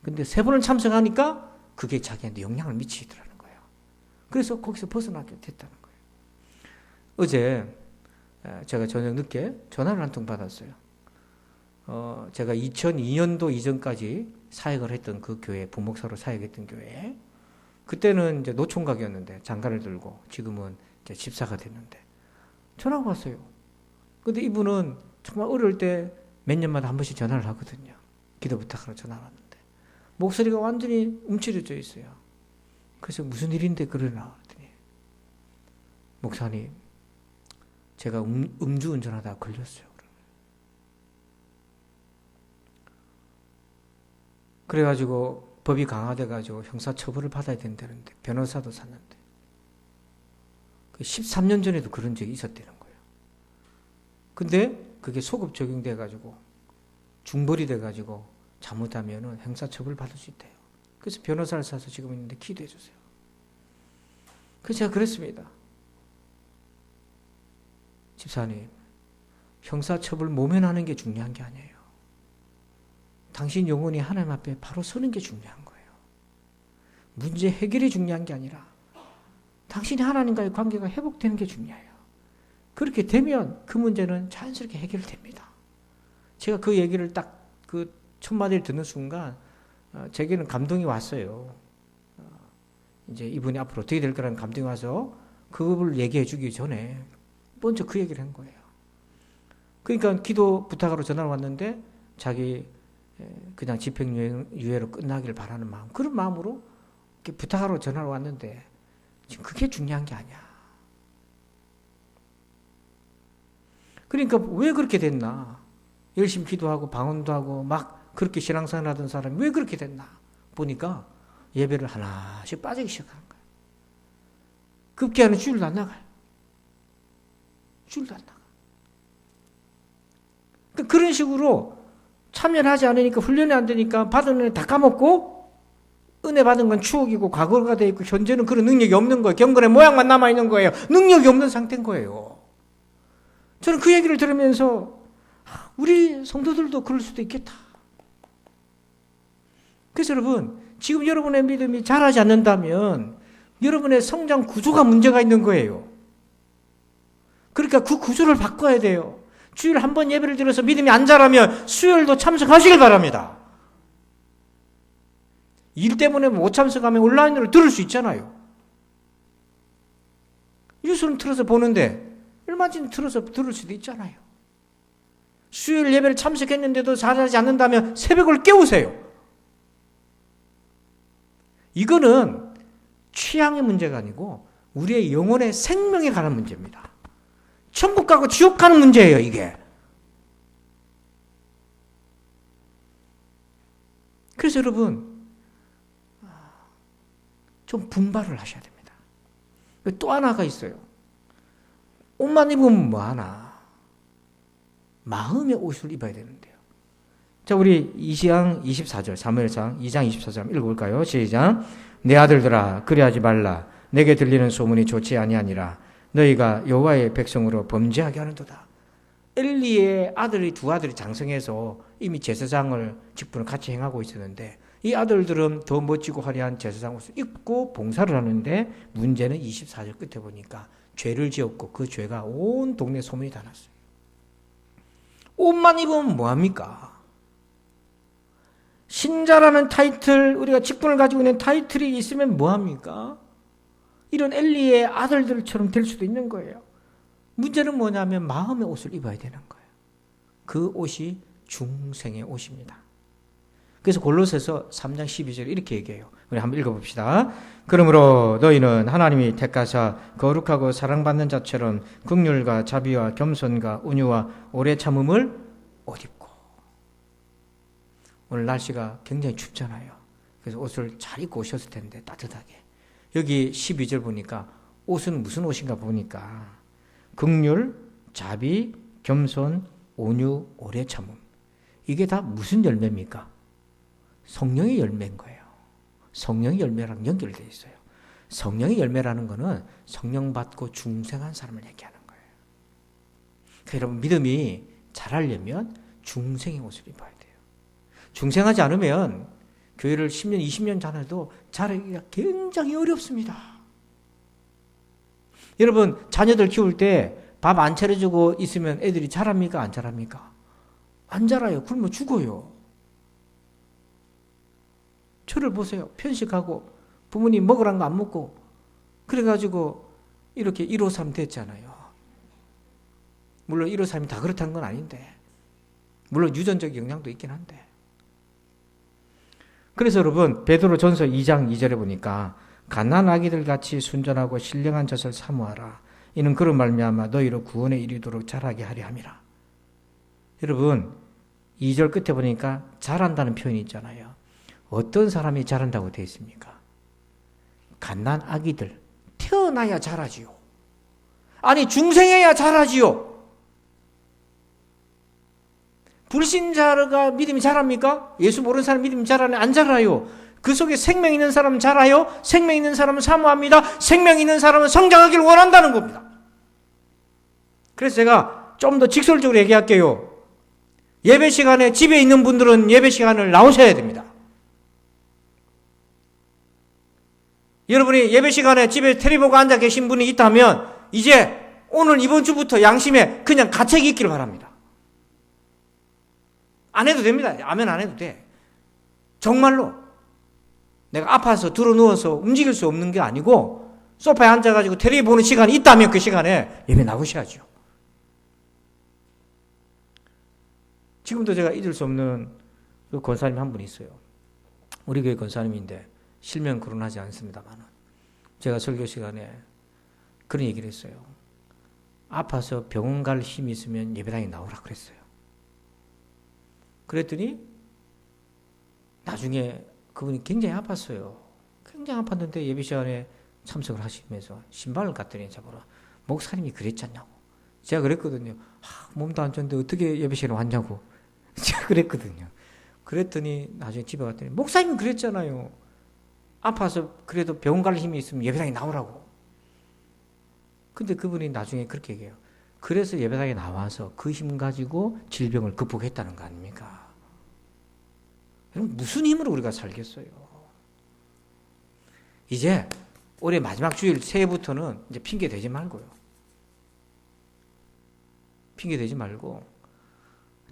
근데 3번을 참석하니까 그게 자기한테 영향을 미치더라는 거예요. 그래서 거기서 벗어나게 됐다는 거예요. 어제 제가 저녁 늦게 전화를 한 통 받았어요. 제가 2002년도 이전까지 사역을 했던 그 교회, 부목사로 사역했던 교회. 그때는 이제 노총각이었는데 장가를 들고 지금은 이제 집사가 됐는데 전화가 왔어요. 근데 이분은 정말 어려울 때 몇 년마다 한 번씩 전화를 하거든요. 기도 부탁하러 전화가 왔는데 목소리가 완전히 움츠려져 있어요. 그래서 무슨 일인데 그러나 그랬더니, 목사님, 제가 음주운전하다가 걸렸어요. 그래가지고 법이 강화돼가지고 형사처벌을 받아야 된다는데 변호사도 샀는데 13년 전에도 그런 적이 있었다는 거예요. 근데 그게 소급 적용돼가지고 중벌이 돼가지고 잘못하면 형사처벌 받을 수 있대요. 그래서 변호사를 사서 지금 있는데 기도해 주세요. 그래서 제가 그랬습니다. 집사님, 형사처벌 모면하는 게 중요한 게 아니에요. 당신 영혼이 하나님 앞에 바로 서는 게 중요한 거예요. 문제 해결이 중요한 게 아니라 당신이 하나님과의 관계가 회복되는 게 중요해요. 그렇게 되면 그 문제는 자연스럽게 해결됩니다. 제가 그 얘기를 딱 그 첫 마디를 듣는 순간 제게는 감동이 왔어요. 이제 이분이 앞으로 어떻게 될 거라는 감동이 와서 그걸 얘기해 주기 전에 먼저 그 얘기를 한 거예요. 그러니까 기도 부탁하러 전화를 왔는데 자기 그냥 집행유예로 끝나길 바라는 마음, 그런 마음으로 이렇게 부탁하러 전화를 왔는데 지금 그게 중요한 게 아니야. 그러니까 왜 그렇게 됐나? 열심히 기도하고 방언도 하고 막 그렇게 신앙생활 하던 사람이 왜 그렇게 됐나? 보니까 예배를 하나씩 빠지기 시작하는 거예요. 급기야는 주일도 안 나가요. 주일도 안 나가. 그러니까 그런 식으로 참여를 하지 않으니까, 훈련이 안 되니까 받은 은혜 다 까먹고, 은혜 받은 건 추억이고 과거가 돼 있고 현재는 그런 능력이 없는 거예요. 경건의 모양만 남아 있는 거예요. 능력이 없는 상태인 거예요. 저는 그 얘기를 들으면서 우리 성도들도 그럴 수도 있겠다. 그래서 여러분, 지금 여러분의 믿음이 자라지 않는다면 여러분의 성장 구조가 문제가 있는 거예요. 그러니까 그 구조를 바꿔야 돼요. 주일 한 번 예배를 드려서 믿음이 안 자라면 수요일도 참석하시길 바랍니다. 일 때문에 못 참석하면 온라인으로 들을 수 있잖아요. 뉴스는 틀어서 보는데 얼마든지 틀어서 들을 수도 있잖아요. 수요일 예배를 참석했는데도 잘하지 않는다면 새벽을 깨우세요. 이거는 취향의 문제가 아니고 우리의 영혼의 생명에 관한 문제입니다. 천국 가고 지옥 가는 문제예요, 이게. 그래서 여러분, 좀 분발을 하셔야 됩니다. 또 하나가 있어요. 옷만 입으면 뭐하나? 마음의 옷을 입어야 되는데요. 자, 우리 2장 24절, 사무엘상 2장 24절 읽어볼까요? 시작. 내 아들들아, 그리하지 말라. 내게 들리는 소문이 좋지 아니하니라. 너희가 여호와의 백성으로 범죄하게 하는도다. 엘리의 아들이 두 아들이 장성해서 이미 제사장을 직분을 같이 행하고 있었는데 이 아들들은 더 멋지고 화려한 제사장 옷을 입고 봉사를 하는데 문제는 24절 끝에 보니까 죄를 지었고 그 죄가 온 동네 소문이 다 났어요. 옷만 입으면 뭐합니까? 신자라는 타이틀, 우리가 직분을 가지고 있는 타이틀이 있으면 뭐합니까? 이런 엘리의 아들들처럼 될 수도 있는 거예요. 문제는 뭐냐면 마음의 옷을 입어야 되는 거예요. 그 옷이 중생의 옷입니다. 그래서 골로새서 3장 12절 이렇게 얘기해요. 우리 한번 읽어봅시다. 그러므로 너희는 하나님이 택하사 거룩하고 사랑받는 자처럼 긍휼과 자비와 겸손과 온유와 오래 참음을 옷 입고. 오늘 날씨가 굉장히 춥잖아요. 그래서 옷을 잘 입고 오셨을 텐데 따뜻하게. 여기 12절 보니까 옷은 무슨 옷인가 보니까 긍휼, 자비, 겸손, 온유, 오래 참음. 이게 다 무슨 열매입니까? 성령의 열매인 거예요. 성령의 열매랑 연결되어 있어요. 성령의 열매라는 거는 성령 받고 중생한 사람을 얘기하는 거예요. 그러니까 여러분, 믿음이 자라려면 중생의 옷을 입어야 돼요. 중생하지 않으면 교회를 10년, 20년 자라도 자라기가 굉장히 어렵습니다. 여러분, 자녀들 키울 때 밥 안 차려주고 있으면 애들이 자랍니까? 안 자랍니까? 안 자라요. 굶어 죽어요. 저를 보세요. 편식하고 부모님 먹으란 거 안 먹고 그래가지고 이렇게 153 됐잖아요. 물론 153이 다 그렇다는 건 아닌데 물론 유전적 영향도 있긴 한데 그래서 여러분 베드로전서 2장 2절에 보니까 갓난 아기들 같이 순전하고 신령한 젖을 사모하라. 이는 그런 말미암아 너희로 구원에 이르도록 자라게 하려 함이라. 여러분 2절 끝에 보니까 자란다는 표현이 있잖아요. 어떤 사람이 자란다고 되어 있습니까? 갓난 아기들 태어나야 자라지요. 아니 중생해야 자라지요. 불신자가 믿음이 자랍니까? 예수 모르는 사람 믿음이 자라네? 안 자라요. 그 속에 생명 있는 사람은 자라요. 생명 있는 사람은 사모합니다. 생명 있는 사람은 성장하기를 원한다는 겁니다. 그래서 제가 좀 더 직설적으로 얘기할게요. 예배 시간에 집에 있는 분들은 예배 시간을 나오셔야 됩니다. 여러분이 예배 시간에 집에 텔레비 보고 앉아 계신 분이 있다면 이제 오늘 이번 주부터 양심에 그냥 가책이 있기를 바랍니다. 안 해도 됩니다. 아멘 안 해도 돼. 정말로 내가 아파서 들어 누워서 움직일 수 없는 게 아니고 소파에 앉아가지고 텔레비 보는 시간이 있다면 그 시간에 예배 나오셔야죠. 지금도 제가 잊을 수 없는 그 권사님 한 분 있어요. 우리 교회 권사님인데 실명 거론하지 않습니다만 제가 설교 시간에 그런 얘기를 했어요. 아파서 병원 갈 힘이 있으면 예배당에 나오라 그랬어요. 그랬더니 나중에 그분이 굉장히 아팠어요. 굉장히 아팠는데 예배 시간에 참석을 하시면서 신발을 갖더니 잡으라. 목사님이 그랬잖냐고. 제가 그랬거든요. 몸도 안 좋은데 어떻게 예배 시간에 왔냐고. 제가 그랬거든요. 그랬더니 나중에 집에 갔더니 목사님이 그랬잖아요. 아파서 그래도 병원 갈 힘이 있으면 예배당에 나오라고. 근데 그분이 나중에 그렇게 얘기해요. 그래서 예배당에 나와서 그 힘 가지고 질병을 극복했다는 거 아닙니까? 여러분 무슨 힘으로 우리가 살겠어요? 이제 올해 마지막 주일 새해부터는 이제 핑계 대지 말고요. 핑계 대지 말고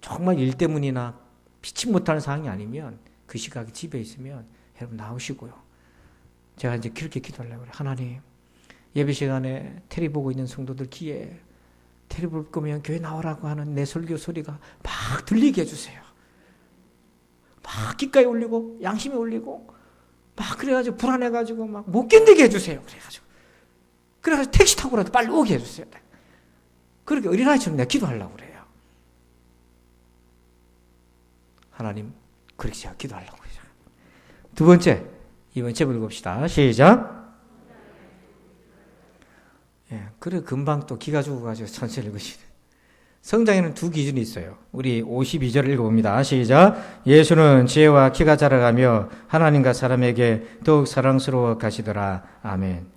정말 일 때문이나 피치 못하는 상황이 아니면 그 시각에 집에 있으면 여러분 나오시고요. 제가 이제 그렇게 기도하려고 그래요. 하나님 예배 시간에 테레비 보고 있는 성도들 귀에 테레비 볼 거면 교회 나오라고 하는 내 설교 소리가 막 들리게 해주세요. 막 귓가에 올리고 양심에 올리고 막 그래가지고 불안해가지고 막 못 견디게 해주세요. 그래가지고 택시 타고라도 빨리 오게 해주세요. 그렇게 어린아이처럼 내가 기도하려고 그래요. 하나님 그렇게 제가 기도하려고 그래요. 두 번째 이번 제목 읽읍시다. 시작. 그래 금방 또 기가 죽어가지고 천천히 읽으시네. 성장에는 두 기준이 있어요. 우리 52절 읽어봅니다. 시작. 예수는 지혜와 키가 자라가며 하나님과 사람에게 더욱 사랑스러워 가시더라. 아멘.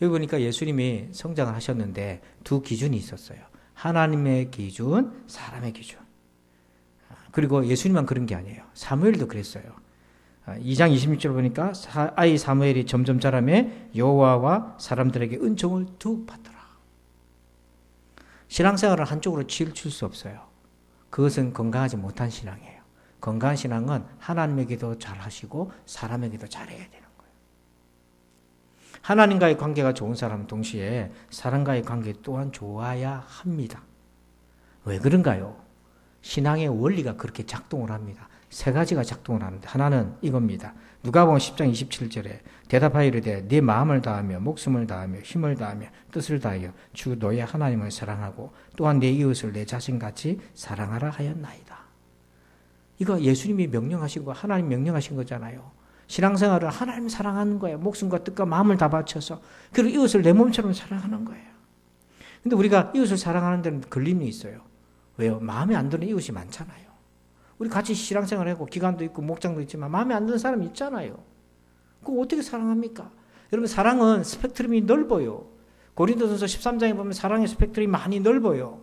여기 보니까 예수님이 성장을 하셨는데 두 기준이 있었어요. 하나님의 기준, 사람의 기준. 그리고 예수님만 그런 게 아니에요. 사무엘도 그랬어요. 2장 26절 보니까 아이 사무엘이 점점 자라며 여호와와 사람들에게 은총을 두 받더라. 신앙생활을 한쪽으로 치우칠 수 없어요. 그것은 건강하지 못한 신앙이에요. 건강한 신앙은 하나님에게도 잘하시고 사람에게도 잘해야 되는 거예요. 하나님과의 관계가 좋은 사람은 동시에 사람과의 관계 또한 좋아야 합니다. 왜 그런가요? 신앙의 원리가 그렇게 작동을 합니다. 세 가지가 작동을 하는데 하나는 이겁니다. 누가복음 10장 27절에 대답하여 이르되 네 마음을 다하며 목숨을 다하며 힘을 다하며 뜻을 다하여 주 너의 하나님을 사랑하고 또한 내 이웃을 내 자신같이 사랑하라 하였나이다. 이거 예수님이 명령하신 거 하나님 명령하신 거잖아요. 신앙생활을 하나님 사랑하는 거예요. 목숨과 뜻과 마음을 다 바쳐서 그리고 이웃을 내 몸처럼 사랑하는 거예요. 근데 우리가 이웃을 사랑하는 데는 걸림이 있어요. 왜요? 마음에 안 드는 이웃이 많잖아요. 우리 같이 신앙생활을 하고 기간도 있고 목장도 있지만 마음에 안 드는 사람이 있잖아요. 그거 어떻게 사랑합니까? 여러분 사랑은 스펙트럼이 넓어요. 고린도전서 13장에 보면 사랑의 스펙트럼이 많이 넓어요.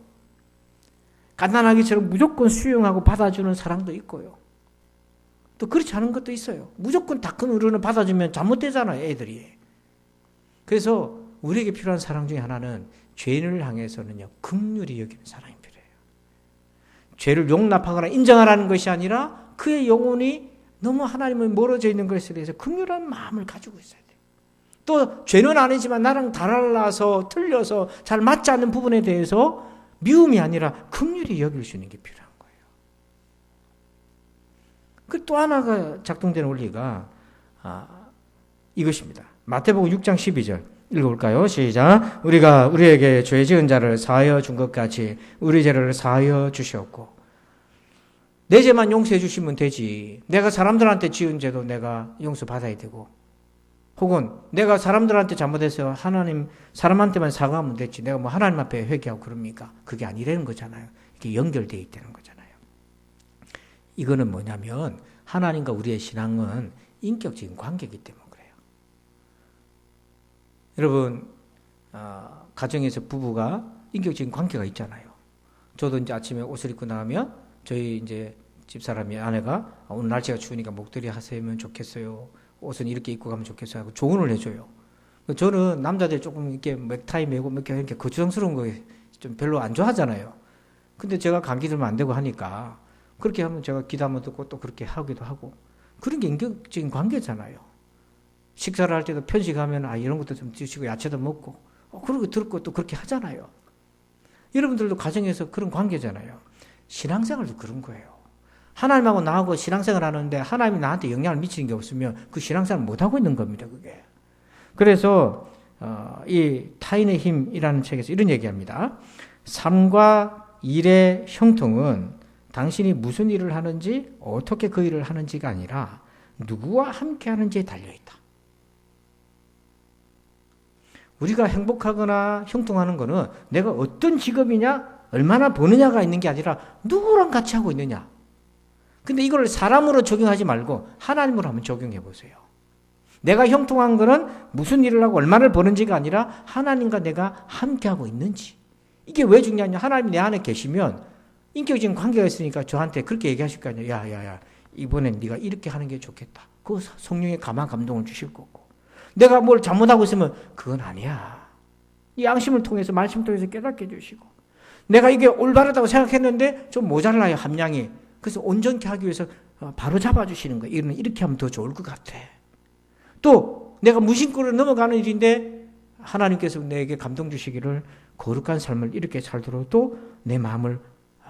갓난아기처럼 무조건 수용하고 받아주는 사랑도 있고요. 또 그렇지 않은 것도 있어요. 무조건 다 큰 어른을 받아주면 잘못되잖아요, 애들이. 그래서 우리에게 필요한 사랑 중에 하나는 죄인을 향해서는요, 긍휼히 여기는 사랑이 필요해요. 죄를 용납하거나 인정하라는 것이 아니라 그의 영혼이 너무 하나님을 멀어져 있는 것에 대해서 긍휼한 마음을 가지고 있어야 돼요. 또 죄는 아니지만 나랑 달라서 틀려서 잘 맞지 않는 부분에 대해서 미움이 아니라 긍휼히 여길 수 있는 게 필요한 거예요. 그 또 하나가 작동되는 원리가 이것입니다. 마태복음 6장 12절 읽어볼까요? 시작. 우리가 우리에게 죄 지은 자를 사하여 준 것 같이 우리 죄를 사하여 주시옵고. 내 죄만 용서해 주시면 되지. 내가 사람들한테 지은 죄도 내가 용서받아야 되고, 혹은 내가 사람들한테 잘못해서 사람한테만 사과하면 됐지. 내가 뭐 하나님 앞에 회개하고 그럽니까? 그게 아니라는 거잖아요. 이게 연결되어 있다는 거잖아요. 이거는 뭐냐면 하나님과 우리의 신앙은 인격적인 관계이기 때문에 그래요. 여러분, 가정에서 부부가 인격적인 관계가 있잖아요. 저도 이제 아침에 옷을 입고 나가면 저희 이제 집사람이 아내가 오늘 날씨가 추우니까 목도리 하시면 좋겠어요. 옷은 이렇게 입고 가면 좋겠어요 하고 조언을 해줘요. 저는 남자들 조금 이렇게 넥타이 매고 이렇게 거추장스러운 거 좀 별로 안 좋아하잖아요. 근데 제가 감기 들면 안 되고 하니까 그렇게 하면 제가 기도하면 듣고 또 그렇게 하기도 하고, 그런 게 인격적인 관계잖아요. 식사를 할 때도 편식하면 이런 것도 좀 드시고 야채도 먹고 그런 거 들었고 또 그렇게 하잖아요. 여러분들도 가정에서 그런 관계잖아요. 신앙생활도 그런 거예요. 하나님하고 나하고 신앙생활 하는데 하나님이 나한테 영향을 미치는 게 없으면 그 신앙생활 못하고 있는 겁니다. 그게. 그래서 이 타인의 힘이라는 책에서 이런 얘기합니다. 삶과 일의 형통은 당신이 무슨 일을 하는지 어떻게 그 일을 하는지가 아니라 누구와 함께 하는지에 달려있다. 우리가 행복하거나 형통하는 거는 내가 어떤 직업이냐 얼마나 버느냐가 있는 게 아니라 누구랑 같이 하고 있느냐. 근데 이걸 사람으로 적용하지 말고 하나님으로 한번 적용해 보세요. 내가 형통한 거는 무슨 일을 하고 얼마를 버는지가 아니라 하나님과 내가 함께 하고 있는지. 이게 왜 중요하냐. 하나님이 내 안에 계시면 인격적인 관계가 있으니까 저한테 그렇게 얘기하실 거 아니에요. 야, 이번엔 네가 이렇게 하는 게 좋겠다. 그 성령의 감동을 주실 거고. 내가 뭘 잘못하고 있으면 그건 아니야. 이 양심을 통해서 말씀을 통해서 깨닫게 해주시고. 내가 이게 올바르다고 생각했는데 좀 모자라요, 함량이. 그래서 온전케 하기 위해서 바로 잡아주시는 거예요. 이렇게 하면 더 좋을 것 같아. 또 내가 무심코로 넘어가는 일인데 하나님께서 내게 감동 주시기를 거룩한 삶을 이렇게 살도록 또 내 마음을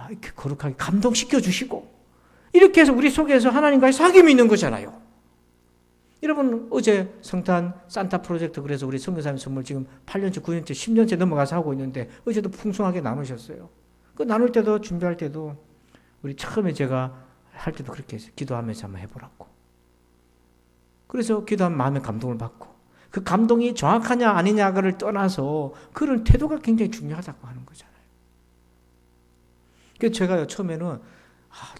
이렇게 거룩하게 감동시켜 주시고 이렇게 해서 우리 속에서 하나님과의 사귐이 있는 거잖아요. 여러분 어제 성탄 산타 프로젝트 그래서 우리 선교사님 선물 지금 8년째 9년째 10년째 넘어가서 하고 있는데 어제도 풍성하게 나누셨어요. 그 나눌 때도 준비할 때도 우리 처음에 제가 할 때도 그렇게 했어요. 기도하면서 한번 해보라고. 그래서 기도하면 마음의 감동을 받고 그 감동이 정확하냐 아니냐를 떠나서 그런 태도가 굉장히 중요하다고 하는 거잖아요. 그래서 제가 처음에는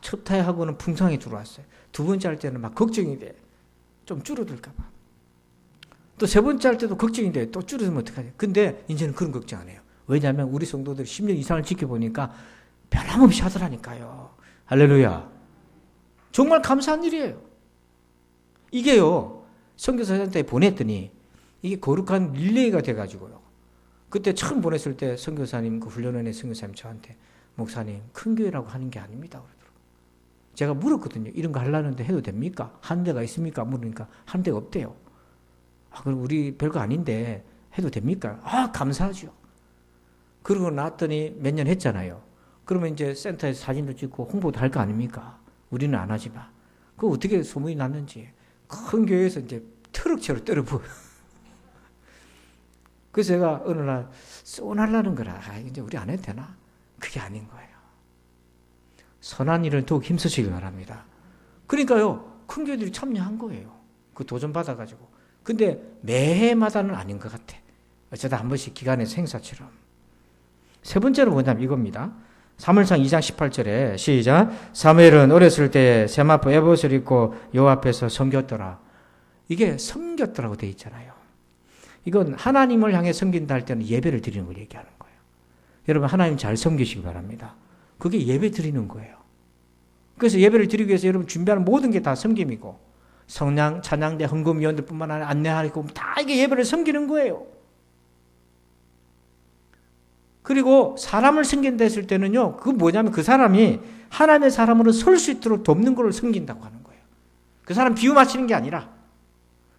첫 타협하고는 풍성하게 들어왔어요. 두 번째 할 때는 막 걱정이 돼. 좀 줄어들까 봐. 또 세 번째 할 때도 걱정이 돼. 또 줄어들면 어떡하냐. 근데 이제는 그런 걱정 안 해요. 왜냐하면 우리 성도들이 10년 이상을 지켜보니까 변함없이 하더라니까요. 할렐루야. 정말 감사한 일이에요. 이게요. 선교사한테 보냈더니 이게 거룩한 릴레이가 돼가지고요. 그때 처음 보냈을 때 선교사님 그 훈련원의 선교사님 저한테 목사님 큰 교회라고 하는 게 아닙니다. 그러더라고요. 제가 물었거든요. 이런 거 하려는데 해도 됩니까? 한 대가 있습니까? 물으니까 한 대가 없대요. 그럼 우리 별거 아닌데 해도 됩니까? 감사하죠. 그러고 나왔더니 몇 년 했잖아요. 그러면 이제 센터에서 사진도 찍고 홍보도 할 거 아닙니까? 우리는 안 하지만. 그거 어떻게 소문이 났는지. 큰 교회에서 이제 트럭채로 때려부어요. 그래서 제가 어느 날 쏘날라는 거라. 이제 우리 안 해도 되나? 그게 아닌 거예요. 선한 일은 더욱 힘쓰시길 바랍니다. 그러니까요. 큰 교회들이 참여한 거예요. 그 도전 받아가지고. 근데 매해마다는 아닌 것 같아. 어쩌다 한 번씩 기간에서 행사처럼. 세 번째로 뭐냐면 이겁니다. 사무엘상 2장 18절에 시작. 사무엘은 어렸을 때 세마포 에봇을 입고 여호와 앞에서 섬겼더라. 이게 섬겼더라고 되어 있잖아요. 이건 하나님을 향해 섬긴다 할 때는 예배를 드리는 걸 얘기하는 거예요. 여러분 하나님 잘 섬기시기 바랍니다. 그게 예배 드리는 거예요. 그래서 예배를 드리기 위해서 여러분 준비하는 모든 게 다 섬김이고 성냥, 찬양대, 헌금위원들 뿐만 아니라 안내하고 다 이게 예배를 섬기는 거예요. 그리고 사람을 섬긴다 했을 때는요, 그거 뭐냐면 그 사람이 하나님의 사람으로 설 수 있도록 돕는 걸 섬긴다고 하는 거예요. 그 사람 비유 맞추는 게 아니라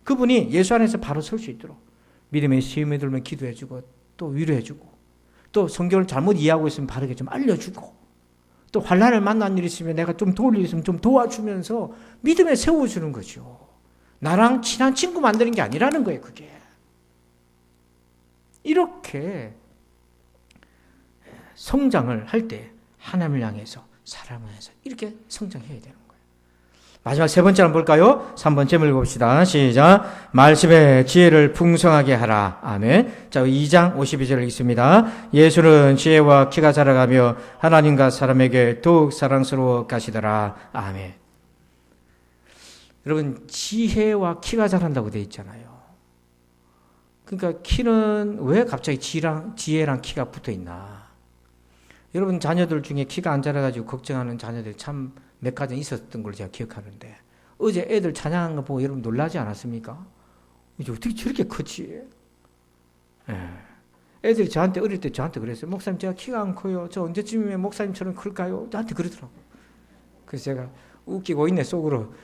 그분이 예수 안에서 바로 설 수 있도록 믿음의 시험에 들면 기도해주고 또 위로해주고 또 성경을 잘못 이해하고 있으면 바르게 좀 알려주고 또 환난을 만난 일이 있으면 내가 좀 도울 일이 있으면 좀 도와주면서 믿음에 세워주는 거죠. 나랑 친한 친구 만드는 게 아니라는 거예요, 그게. 이렇게 성장을 할 때 하나님을 향해서 사람을 향해서 이렇게 성장해야 되는 거예요. 마지막 세 번째 한번 볼까요? 3번 제목 읽어봅시다. 시작. 말씀의 지혜를 풍성하게 하라. 아멘. 자, 2장 52절을 읽습니다. 예수는 지혜와 키가 자라가며 하나님과 사람에게 더욱 사랑스러워 가시더라. 아멘. 여러분 지혜와 키가 자란다고 되어 있잖아요. 그러니까 키는 왜 갑자기 지혜랑 키가 붙어 있나? 여러분 자녀들 중에 키가 안 자라가지고 걱정하는 자녀들 참 몇 가지 있었던 걸 제가 기억하는데 어제 애들 찬양한 거 보고 여러분 놀라지 않았습니까? 이제 어떻게 저렇게 컸지? 애들이 저한테 어릴 때 저한테 그랬어요. 목사님 제가 키가 안 커요. 저 언제쯤이면 목사님처럼 클까요? 저한테 그러더라고요. 그래서 제가 웃기고 있네 속으로.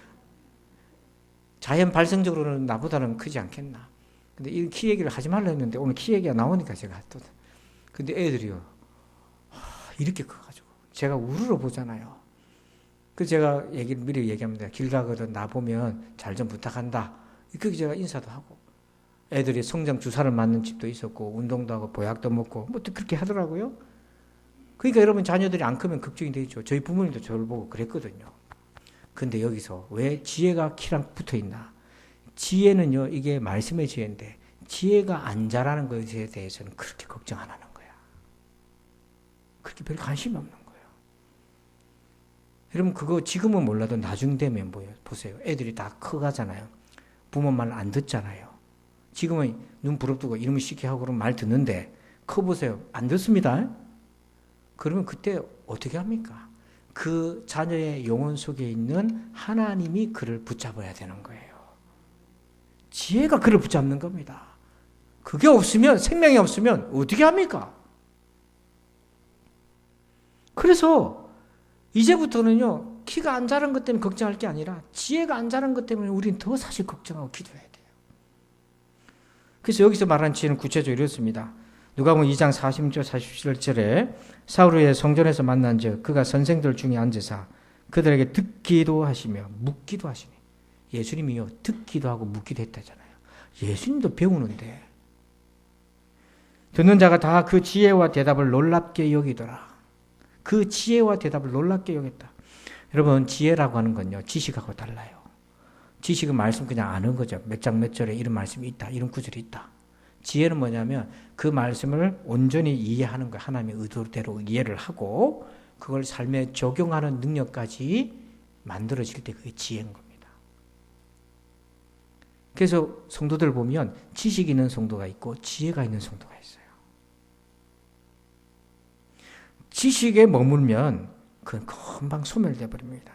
자연 발생적으로는 나보다는 크지 않겠나. 근데 이 키 얘기를 하지 말라 했는데 오늘 키 얘기가 나오니까 제가 또. 근데 애들이요. 이렇게 커가지고 제가 우르르 보잖아요. 그 제가 미리 얘기합니다. 길 가거든 나 보면 잘 좀 부탁한다. 그렇게 제가 인사도 하고 애들이 성장 주사를 맞는 집도 있었고 운동도 하고 보약도 먹고 뭐 또 그렇게 하더라고요. 그러니까 여러분 자녀들이 안 크면 걱정이 되죠. 저희 부모님도 저를 보고 그랬거든요. 근데 여기서 왜 지혜가 키랑 붙어 있나? 지혜는요 이게 말씀의 지혜인데 지혜가 안 자라는 것에 대해서는 그렇게 걱정 안 하는 거야. 그렇게 별 관심이 없는 거예요. 여러분 그거 지금은 몰라도 나중 되면 뭐예요? 보세요. 애들이 다 커가잖아요. 부모 말 안 듣잖아요. 지금은 눈 부릅뜨고 이름을 쉽게 하고 그러면 말 듣는데 커보세요. 안 듣습니다. 그러면 그때 어떻게 합니까? 그 자녀의 영혼 속에 있는 하나님이 그를 붙잡아야 되는 거예요. 지혜가 그를 붙잡는 겁니다. 그게 없으면, 생명이 없으면 어떻게 합니까? 그래서 이제부터는요, 키가 안 자란 것 때문에 걱정할 게 아니라 지혜가 안 자란 것 때문에 우리는 더 사실 걱정하고 기도해야 돼요. 그래서 여기서 말하는 지혜는 구체적으로 이렇습니다. 누가복음 2장 46절 47절에 사울의 성전에서 만난 즉 그가 선생들 중에 앉으사 그들에게 듣기도 하시며 묻기도 하시니 예수님이요 듣기도 하고 묻기도 했다잖아요. 예수님도 배우는데 듣는 자가 다 그 지혜와 대답을 놀랍게 여기더라. 그 지혜와 대답을 놀랍게 여겼다. 여러분 지혜라고 하는 건요 지식하고 달라요. 지식은 말씀 그냥 아는 거죠. 몇 장 몇 절에 이런 말씀이 있다. 이런 구절이 있다. 지혜는 뭐냐면 그 말씀을 온전히 이해하는 거예요. 하나님의 의도대로 이해를 하고 그걸 삶에 적용하는 능력까지 만들어질 때 그게 지혜인 겁니다. 그래서 성도들 보면 지식이 있는 성도가 있고 지혜가 있는 성도가 있어요. 지식에 머물면 그건 금방 소멸돼 버립니다.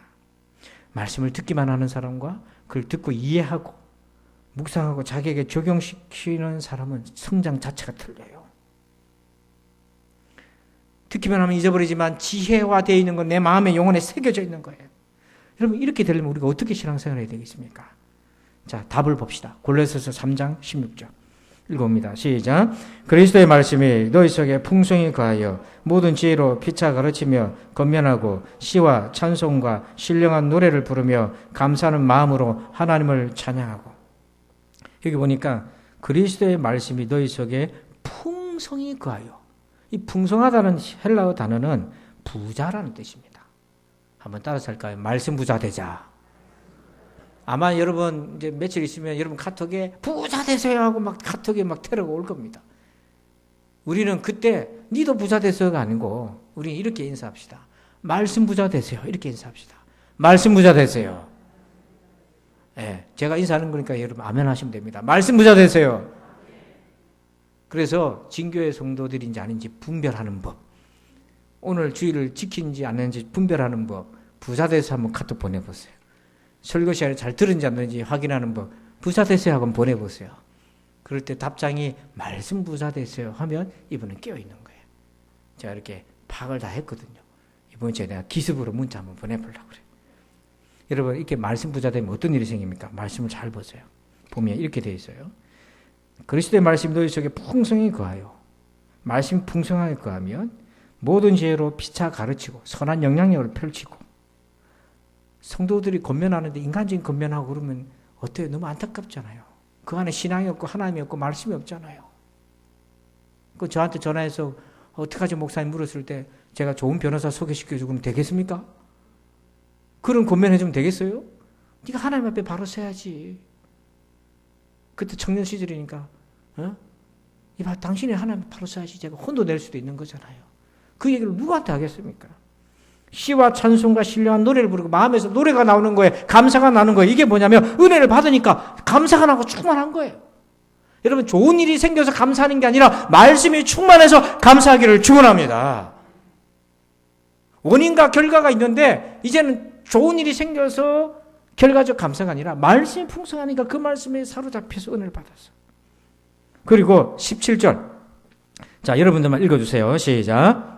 말씀을 듣기만 하는 사람과 그걸 듣고 이해하고 묵상하고 자기에게 적용시키는 사람은 성장 자체가 틀려요. 듣기만 하면 잊어버리지만 지혜화되어 있는 건 내 마음에 영혼에 새겨져 있는 거예요. 여러분 이렇게 되려면 우리가 어떻게 신앙생활을 해야 되겠습니까? 자, 답을 봅시다. 골로새서 3장 16절 읽어봅니다. 시작. 그리스도의 말씀이 너희 속에 풍성히 거하여 모든 지혜로 피차 가르치며 건면하고 시와 찬송과 신령한 노래를 부르며 감사하는 마음으로 하나님을 찬양하고. 여기 보니까 그리스도의 말씀이 너희 속에 풍성히 거하여. 이 풍성하다는 헬라어 단어는 부자라는 뜻입니다. 한번 따라서 할까요? 말씀 부자 되자. 아마 여러분 이제 며칠 있으면 여러분 카톡에 부자 되세요 하고 막 카톡에 막 테러가 올 겁니다. 우리는 그때 니도 부자 되세요가 아니고 우리 이렇게 인사합시다. 말씀 부자 되세요. 이렇게 인사합시다. 말씀 부자 되세요. 예, 제가 인사하는 거니까 여러분 아멘 하시면 됩니다. 말씀 부자 되세요. 그래서 진교의 성도들인지 아닌지 분별하는 법. 오늘 주일을 지킨지 안 했는지 분별하는 법. 부자 되세요 한번 카톡 보내보세요. 설교 시간에 잘 들은지 안 들은지 확인하는 법. 부자 되세요 하고 보내보세요. 그럴 때 답장이 말씀 부자 되세요 하면 이분은 깨어있는 거예요. 제가 이렇게 파악을 다 했거든요. 이번 주에 내가 기습으로 문자 한번 보내보려고 그래요. 여러분 이렇게 말씀 부자 되면 어떤 일이 생깁니까? 말씀을 잘 보세요. 보면 이렇게 되어 있어요. 그리스도의 말씀이 너희 속에 풍성히 거하여 말씀 풍성하게 거하면 모든 지혜로 피차 가르치고 선한 영향력을 펼치고. 성도들이 권면하는데 인간적인 권면하고 그러면 어때요? 너무 안타깝잖아요. 그 안에 신앙이 없고 하나님이 없고 말씀이 없잖아요. 그 저한테 전화해서 어떡하지 목사님 물었을 때 제가 좋은 변호사 소개시켜주면 되겠습니까? 그런 권면해주면 되겠어요? 네가 하나님 앞에 바로 서야지. 그때 청년 시절이니까 이봐 당신이 하나님 앞에 바로 서야지. 제가 혼도 낼 수도 있는 거잖아요. 그 얘기를 누구한테 하겠습니까? 시와 찬송과 신령한 노래를 부르고 마음에서 노래가 나오는 거예요. 감사가 나는 거예요. 이게 뭐냐면 은혜를 받으니까 감사가 나고 충만한 거예요. 여러분 좋은 일이 생겨서 감사하는 게 아니라 말씀이 충만해서 감사하기를 축원합니다. 원인과 결과가 있는데 이제는 좋은 일이 생겨서 결과적 감사가 아니라 말씀이 풍성하니까 그 말씀에 사로잡혀서 은혜를 받았어. 그리고 17절. 자, 여러분들만 읽어주세요. 시작.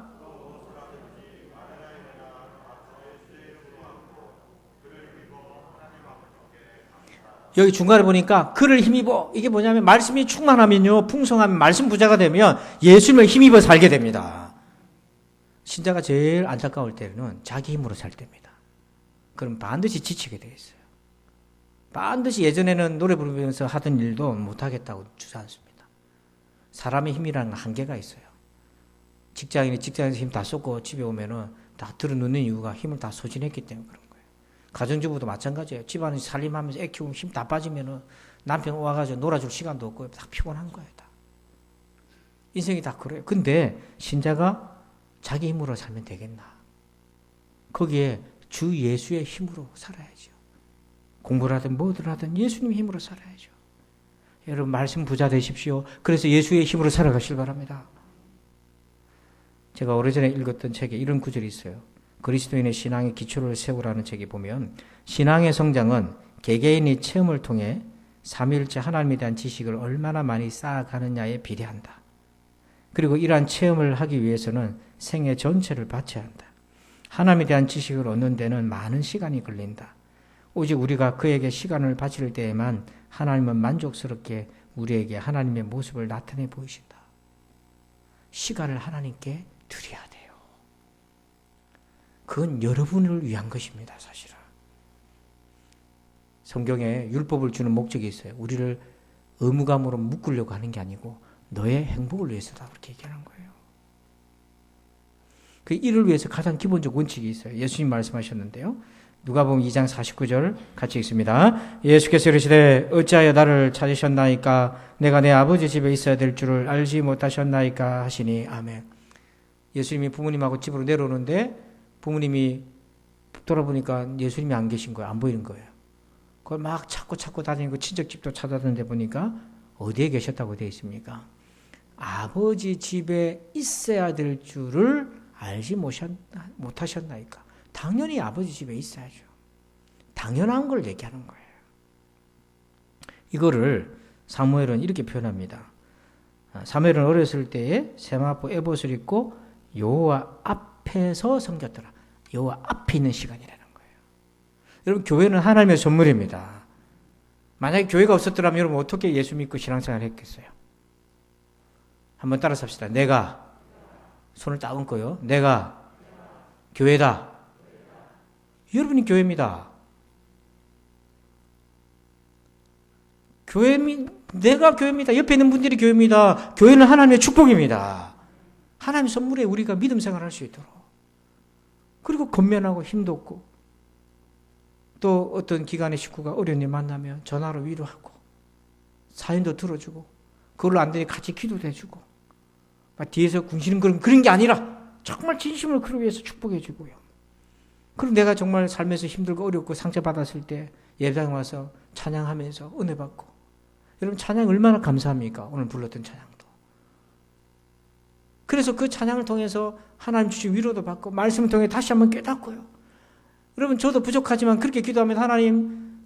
여기 중간에 보니까 그를 힘입어. 이게 뭐냐면 말씀이 충만하면요. 풍성하면 말씀 부자가 되면 예수님을 힘입어 살게 됩니다. 신자가 제일 안타까울 때는 자기 힘으로 살 때입니다. 그럼 반드시 지치게 돼 있어요. 반드시 예전에는 노래 부르면서 하던 일도 못하겠다고 주저앉습니다. 사람의 힘이라는 한계가 있어요. 직장인이 직장에서 힘 다 쏟고 집에 오면은 다 들어눕는 이유가 힘을 다 소진했기 때문에 그런 거예요. 가정주부도 마찬가지예요. 집안에 살림하면서 애 키우면 힘 다 빠지면은 남편 와가지고 놀아줄 시간도 없고 다 피곤한 거예요. 다. 인생이 다 그래요. 근데 신자가 자기 힘으로 살면 되겠나? 거기에 주 예수의 힘으로 살아야죠. 공부를 하든 뭐든 하든 예수님 힘으로 살아야죠. 여러분 말씀 부자 되십시오. 그래서 예수의 힘으로 살아가시길 바랍니다. 제가 오래전에 읽었던 책에 이런 구절이 있어요. 그리스도인의 신앙의 기초를 세우라는 책에 보면 신앙의 성장은 개개인이 체험을 통해 삼위일체 하나님에 대한 지식을 얼마나 많이 쌓아가느냐에 비례한다. 그리고 이러한 체험을 하기 위해서는 생애 전체를 바쳐야 한다. 하나님에 대한 지식을 얻는 데는 많은 시간이 걸린다. 오직 우리가 그에게 시간을 바칠 때에만 하나님은 만족스럽게 우리에게 하나님의 모습을 나타내 보이신다. 시간을 하나님께 드려야 돼요. 그건 여러분을 위한 것입니다. 사실은. 성경에 율법을 주는 목적이 있어요. 우리를 의무감으로 묶으려고 하는 게 아니고 너의 행복을 위해서다. 그렇게 얘기하는 거예요. 그 일을 위해서 가장 기본적 원칙이 있어요. 예수님 말씀하셨는데요. 누가복음 2장 49절 같이 읽습니다. 예수께서 이르시되 어찌하여 나를 찾으셨나이까 내가 내 아버지 집에 있어야 될 줄을 알지 못하셨나이까 하시니 아멘. 예수님이 부모님하고 집으로 내려오는데 부모님이 돌아보니까 예수님이 안 계신 거예요. 안 보이는 거예요. 그걸 막 찾고 다니고 친척집도 찾아다니는데 보니까 어디에 계셨다고 되어 있습니까? 아버지 집에 있어야 될 줄을 알지 못하셨나이까. 당연히 아버지 집에 있어야죠. 당연한 걸 얘기하는 거예요. 이거를 사무엘은 이렇게 표현합니다. 사무엘은 어렸을 때에 세마포 에봇을 입고 여호와 앞에서 섬겼더라. 여호와 앞에 있는 시간이라는 거예요. 여러분 교회는 하나님의 선물입니다. 만약에 교회가 없었더라면 여러분 어떻게 예수 믿고 신앙생활을 했겠어요? 한번 따라서 합시다. 내가 손을 딱 얹고요. 내가 교회다. 여러분이 교회입니다. 내가 교회입니다. 옆에 있는 분들이 교회입니다. 교회는 하나님의 축복입니다. 하나님의 선물에 우리가 믿음 생활할 수 있도록. 그리고 건면하고 힘도 없고 또 어떤 기관의 식구가 어려운 일 만나면 전화로 위로하고 사연도 들어주고 그걸로 안 되니 같이 기도도 해주고 막 뒤에서 궁시는 그런 게 아니라 정말 진심으로 그를 위해서 축복해 주고요. 그리고 내가 정말 삶에서 힘들고 어렵고 상처받았을 때 예배당에 와서 찬양하면서 은혜 받고 여러분 찬양 얼마나 감사합니까? 오늘 불렀던 찬양도. 그래서 그 찬양을 통해서 하나님 주신 위로도 받고 말씀을 통해 다시 한번 깨닫고요. 여러분 저도 부족하지만 그렇게 기도하면 하나님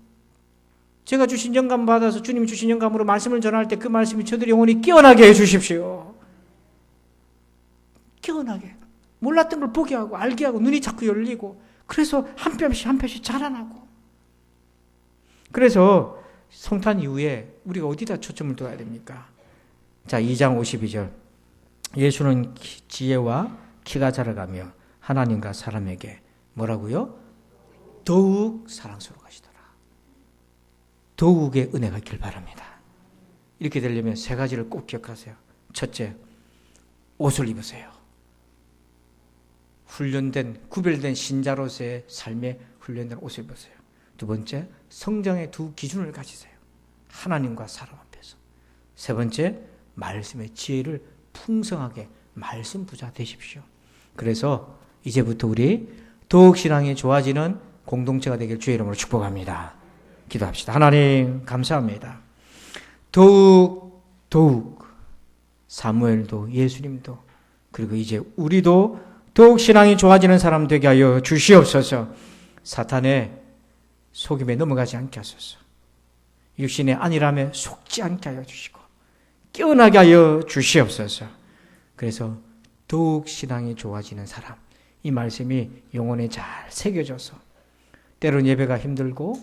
제가 주신 영감 받아서 주님이 주신 영감으로 말씀을 전할 때 그 말씀이 저들의 영혼이 깨어나게 해주십시오. 깨어나게. 몰랐던 걸 보게 하고 알게 하고 눈이 자꾸 열리고 그래서 한 뼘씩 자라나고. 그래서 성탄 이후에 우리가 어디다 초점을 둬야 됩니까? 자, 2장 52절. 예수는 지혜와 키가 자라가며 하나님과 사람에게 뭐라고요? 더욱 사랑스러워하시더라. 더욱의 은혜가 있길 바랍니다. 이렇게 되려면 세 가지를 꼭 기억하세요. 첫째, 옷을 입으세요. 훈련된, 구별된 신자로서의 삶에 훈련된 옷을 입으세요. 두 번째, 성장의 두 기준을 가지세요. 하나님과 사람 앞에서. 세 번째, 말씀의 지혜를 풍성하게 말씀 부자 되십시오. 그래서 이제부터 우리 더욱 신앙이 좋아지는 공동체가 되길 주의 이름으로 축복합니다. 기도합시다. 하나님 감사합니다. 더욱 사무엘도 예수님도 그리고 이제 우리도 더욱 신앙이 좋아지는 사람 되게 하여 주시옵소서. 사탄의 속임에 넘어가지 않게 하소서. 육신의 안일함에 속지 않게 하여 주시고 깨어나게 하여 주시옵소서. 그래서 더욱 신앙이 좋아지는 사람, 이 말씀이 영혼에 잘 새겨져서 때론 예배가 힘들고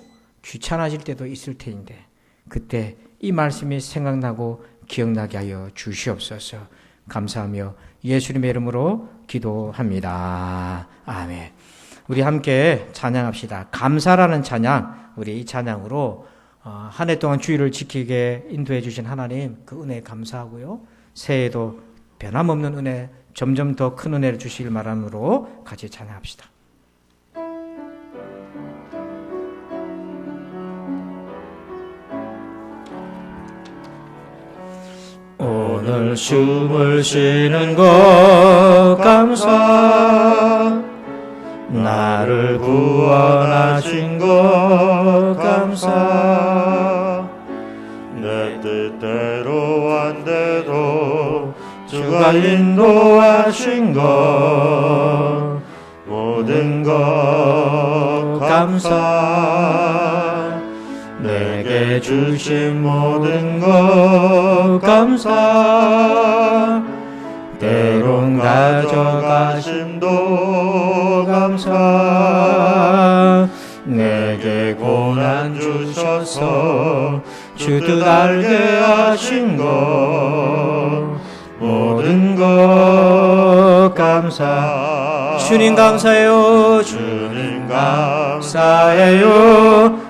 귀찮아질 때도 있을 테인데 그때 이 말씀이 생각나고 기억나게 하여 주시옵소서. 감사하며 예수님의 이름으로 기도합니다. 아멘. 우리 함께 찬양합시다. 감사라는 찬양, 우리 이 찬양으로 한 해 동안 주의를 지키게 인도해 주신 하나님 그 은혜에 감사하고요. 새해에도 변함없는 은혜, 점점 더 큰 은혜를 주시길 바람으로 같이 찬양합시다. 오늘 숨을 쉬는 것 감사, 나를 구원하신 것 감사, 내 뜻대로 안 돼도 주가 인도하신 것 모든 것 감사, 내게 주신 모든 것 감사, 때론 가져가심도 감사, 내게 고난 주셔서 주 뜻 알게 하신 것 모든 것 감사. 주님 감사해요. 주님 감사해요.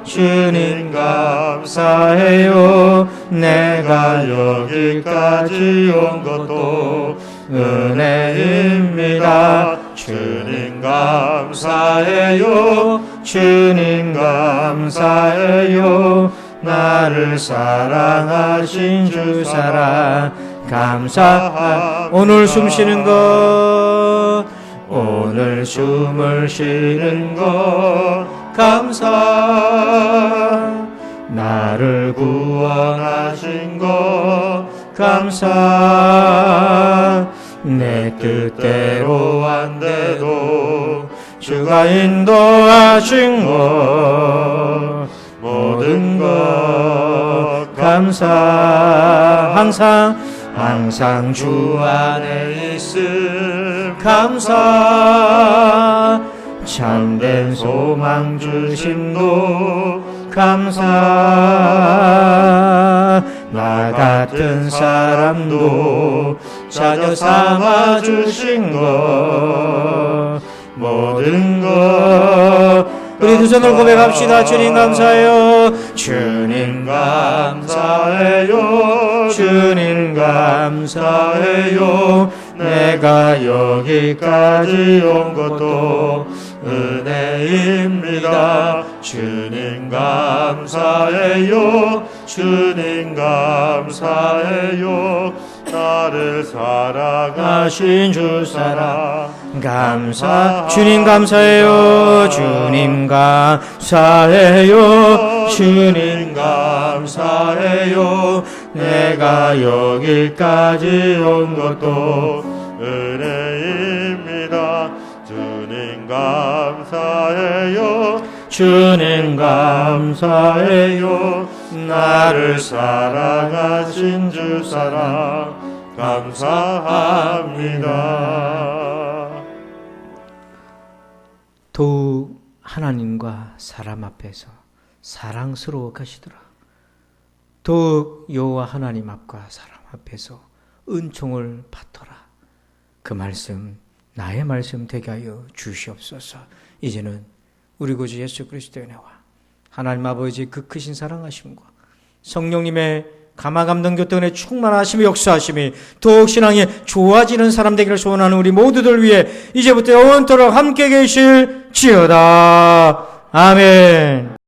주님 감사해요. 내가 여기까지 온 것도 은혜입니다. 주님 감사해요. 주님 감사해요. 나를 사랑하신 주 사랑 감사. 오늘 숨 쉬는 것, 오늘 숨을 쉬는 것 감사, 나를 구원하신 것 감사, 내 뜻대로 안 돼도 주가 인도하신 것 모든 것 감사. 항상 주 안에 있음 감사, 참된 소망 주심도 감사, 나 같은 사람도 자녀 삼아 주신 것 모든 것. 우리 두 손을 고백합시다. 주님 감사해요. 주님 감사해요. 주님 감사해요. 내가 여기까지 온 것도 은혜입니다. 주님 감사해요. 주님 감사해요. 나를 사랑하신 주 사랑 감사. 주님 감사해요. 주님 감사해요. 주님 감사해요. 내가 여기까지 온 것도 은혜입니다. 주님 감사해요. 주님 감사해요. 나를 사랑하신 주 사랑 감사합니다. 더욱 하나님과 사람 앞에서 사랑스러워 가시더라. 더욱 여호와 하나님 앞과 사람 앞에서 은총을 받더라. 그 말씀 나의 말씀 되게 하여 주시옵소서. 이제는 우리 구주 예수 그리스도의 은혜와 하나님 아버지 그 크신 사랑하심과 성령님의 감화감동 교통의 충만하심이 역사하심이 더욱 신앙이 좋아지는 사람 되기를 소원하는 우리 모두들 위해 이제부터 영원토록 함께 계실지어다. 아멘.